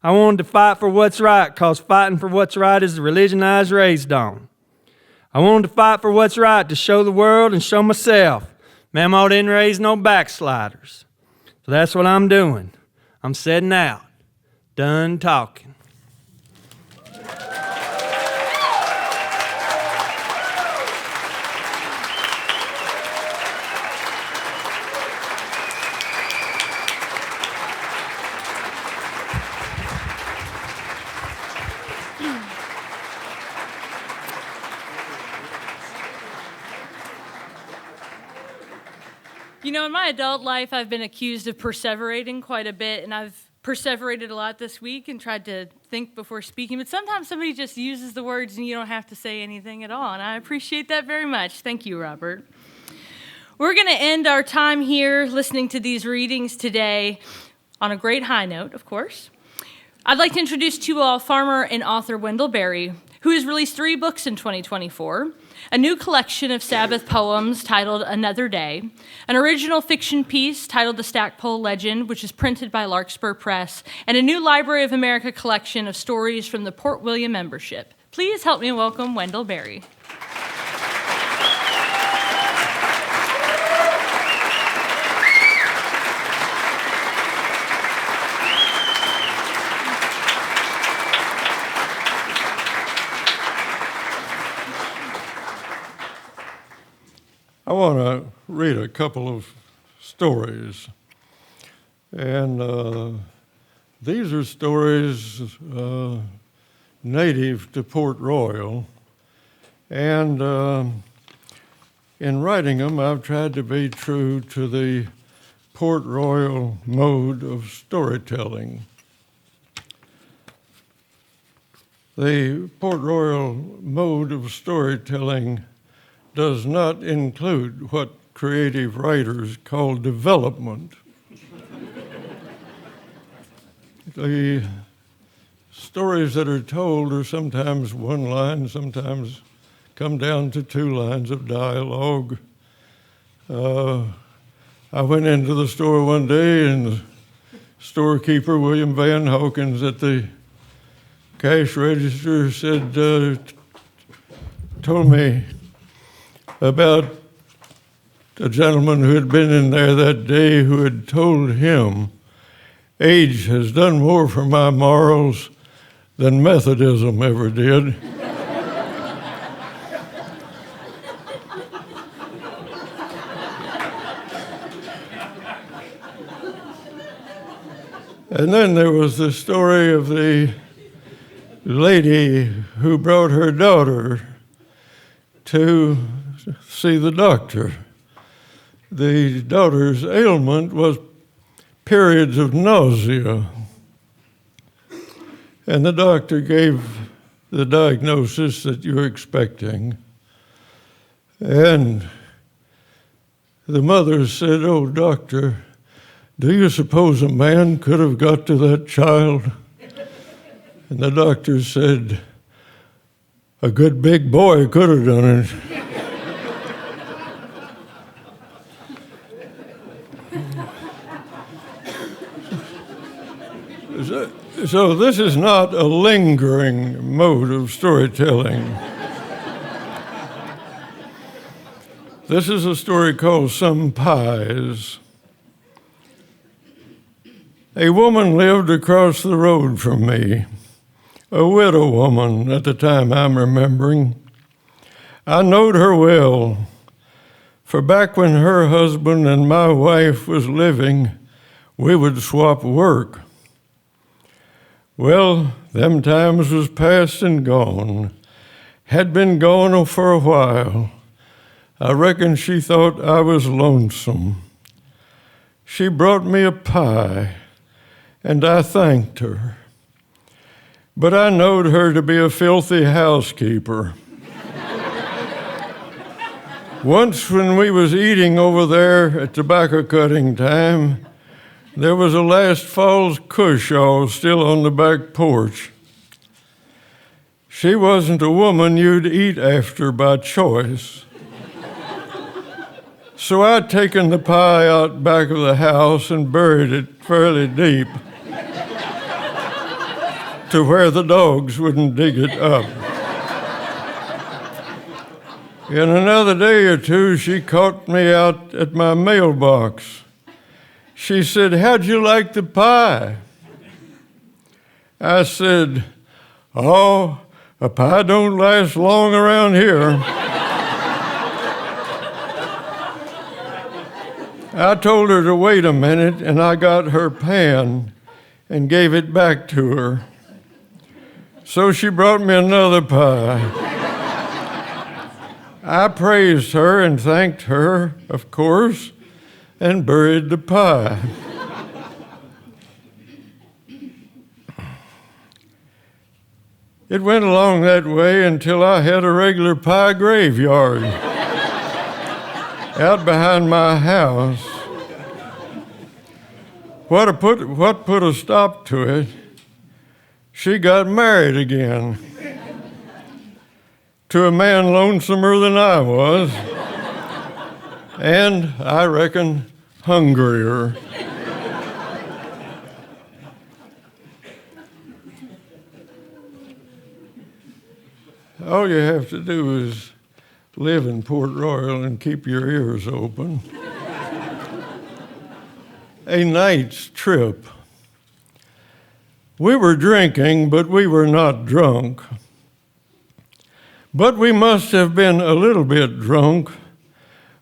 I wanted to fight for what's right, because fighting for what's right is the religion I was raised on. I wanted to fight for what's right, to show the world and show myself. Mama didn't raise no backsliders. So that's what I'm doing. I'm setting out. Done talking. You know, in my adult life, I've been accused of perseverating quite a bit, and I've perseverated a lot this week and tried to think before speaking, but sometimes somebody just uses the words and you don't have to say anything at all, and I appreciate that very much. Thank you, Robert. We're going to end our time here listening to these readings today on a great high note, of course. I'd like to introduce to you all farmer and author Wendell Berry, who has released 3 books in 2024, a new collection of Sabbath poems titled Another Day, an original fiction piece titled The Stackpole Legend, which is printed by Larkspur Press, and a new Library of America collection of stories from the Port William membership. Please help me welcome Wendell Berry. I want to read a couple of stories. And these are stories native to Port Royal. And in writing them, I've tried to be true to the Port Royal mode of storytelling. The Port Royal mode of storytelling does not include what creative writers call development. The stories that are told are sometimes one line, sometimes come down to 2 lines of dialogue. I went into the store one day and the storekeeper, William Van Hawkins, at the cash register told me about a gentleman who had been in there that day who had told him, "Age has done more for my morals than Methodism ever did." And then there was the story of the lady who brought her daughter to see the doctor. The daughter's ailment was periods of nausea, and the doctor gave the diagnosis that you're expecting. And the mother said, "Oh, doctor, do you suppose a man could have got to that child?" And the doctor said, "A good big boy could have done it." So this is not a lingering mode of storytelling. This is a story called Some Pies. A woman lived across the road from me, a widow woman at the time I'm remembering. I knowed her well, for back when her husband and my wife was living, we would swap work. Well, them times was past and gone, had been gone for a while. I reckon she thought I was lonesome. She brought me a pie, and I thanked her. But I knowed her to be a filthy housekeeper. Once when we was eating over there at tobacco cutting time, there was a last fall's cushaw still on the back porch. She wasn't a woman you'd eat after by choice. So I'd taken the pie out back of the house and buried it fairly deep to where the dogs wouldn't dig it up. In another day or two, she caught me out at my mailbox. She said, "How'd you like the pie?" I said, "Oh, a pie don't last long around here." I told her to wait a minute, and I got her pan and gave it back to her. So she brought me another pie. I praised her and thanked her, of course, and buried the pie. It went along that way until I had a regular pie graveyard out behind my house. What put a stop to it? She got married again to a man lonesomer than I was, and I reckon hungrier. All you have to do is live in Port Royal and keep your ears open. A night's trip. We were drinking, but we were not drunk. But we must have been a little bit drunk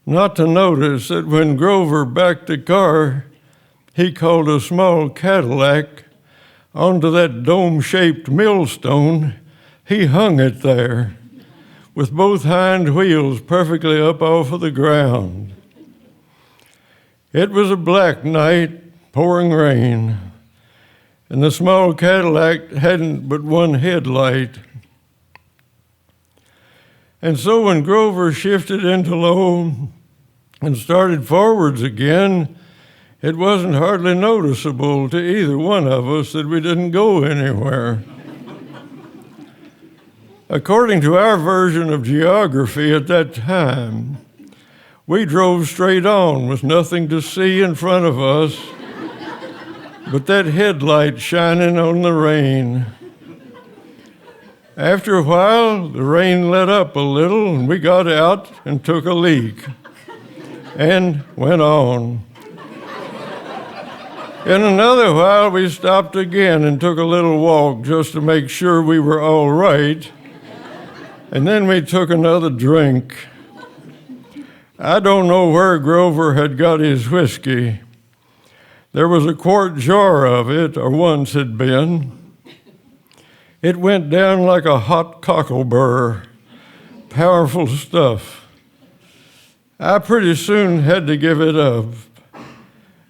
not to notice that when Grover backed the car, he called a small Cadillac onto that dome-shaped millstone. He hung it there with both hind wheels perfectly up off of the ground. It was a black night, pouring rain, and the small Cadillac hadn't but one headlight. And so when Grover shifted into low and started forwards again, it wasn't hardly noticeable to either one of us that we didn't go anywhere. According to our version of geography at that time, we drove straight on with nothing to see in front of us but that headlight shining on the rain. After a while, the rain let up a little, and we got out and took a leak and went on. In another while, we stopped again and took a little walk just to make sure we were all right, and then we took another drink. I don't know where Grover had got his whiskey. There was a quart jar of it, or once had been. It went down like a hot cockleburr. Powerful stuff. I pretty soon had to give it up.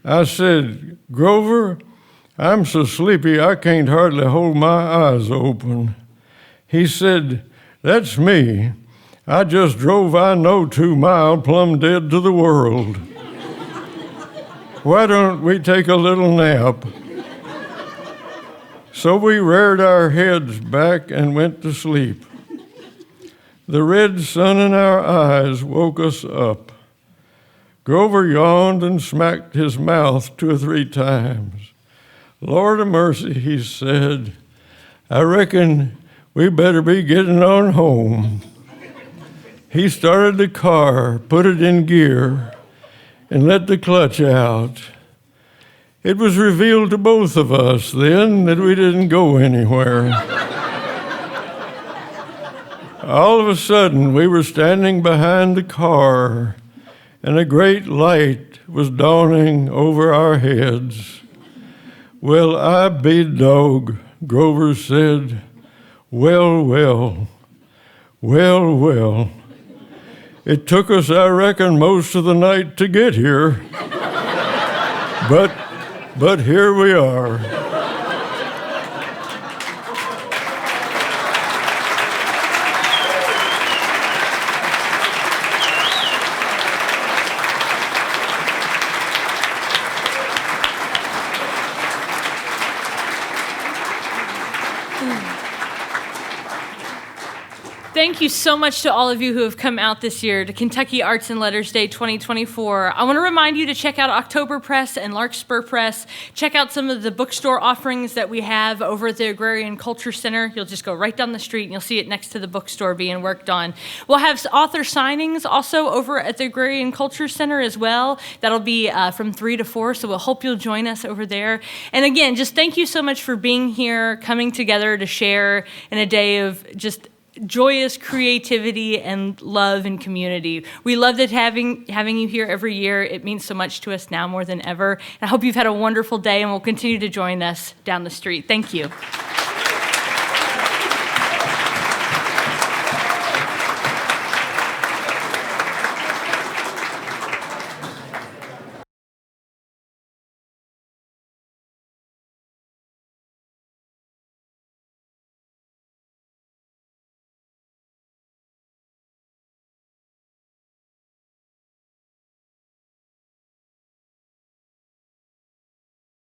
I said, "Grover, I'm so sleepy I can't hardly hold my eyes open." He said, "That's me. I just drove I know 2 miles plumb dead to the world. Why don't we take a little nap?" So we reared our heads back and went to sleep. The red sun in our eyes woke us up. Grover yawned and smacked his mouth 2 or 3 times. "Lord of mercy," he said, "I reckon we better be getting on home." He started the car, put it in gear, and let the clutch out. It was revealed to both of us then that we didn't go anywhere. All of a sudden, we were standing behind the car, and a great light was dawning over our heads. "Well, I be dog," Grover said. "Well, well, well, well. It took us, I reckon, most of the night to get here. But here we are." Thank you so much to all of you who have come out this year to Kentucky Arts and Letters Day 2024. I want to remind you to check out October Press and Larkspur Press. Check out some of the bookstore offerings that we have over at the Agrarian Culture Center. You'll just go right down the street and you'll see it next to the bookstore being worked on. We'll have author signings also over at the Agrarian Culture Center as well. That'll be from 3 to 4, so we'll hope you'll join us over there. And again, just thank you so much for being here, coming together to share in a day of just joyous creativity and love and community. We love that having you here every year. It means so much to us now more than ever. And I hope you've had a wonderful day and will continue to join us down the street. Thank you.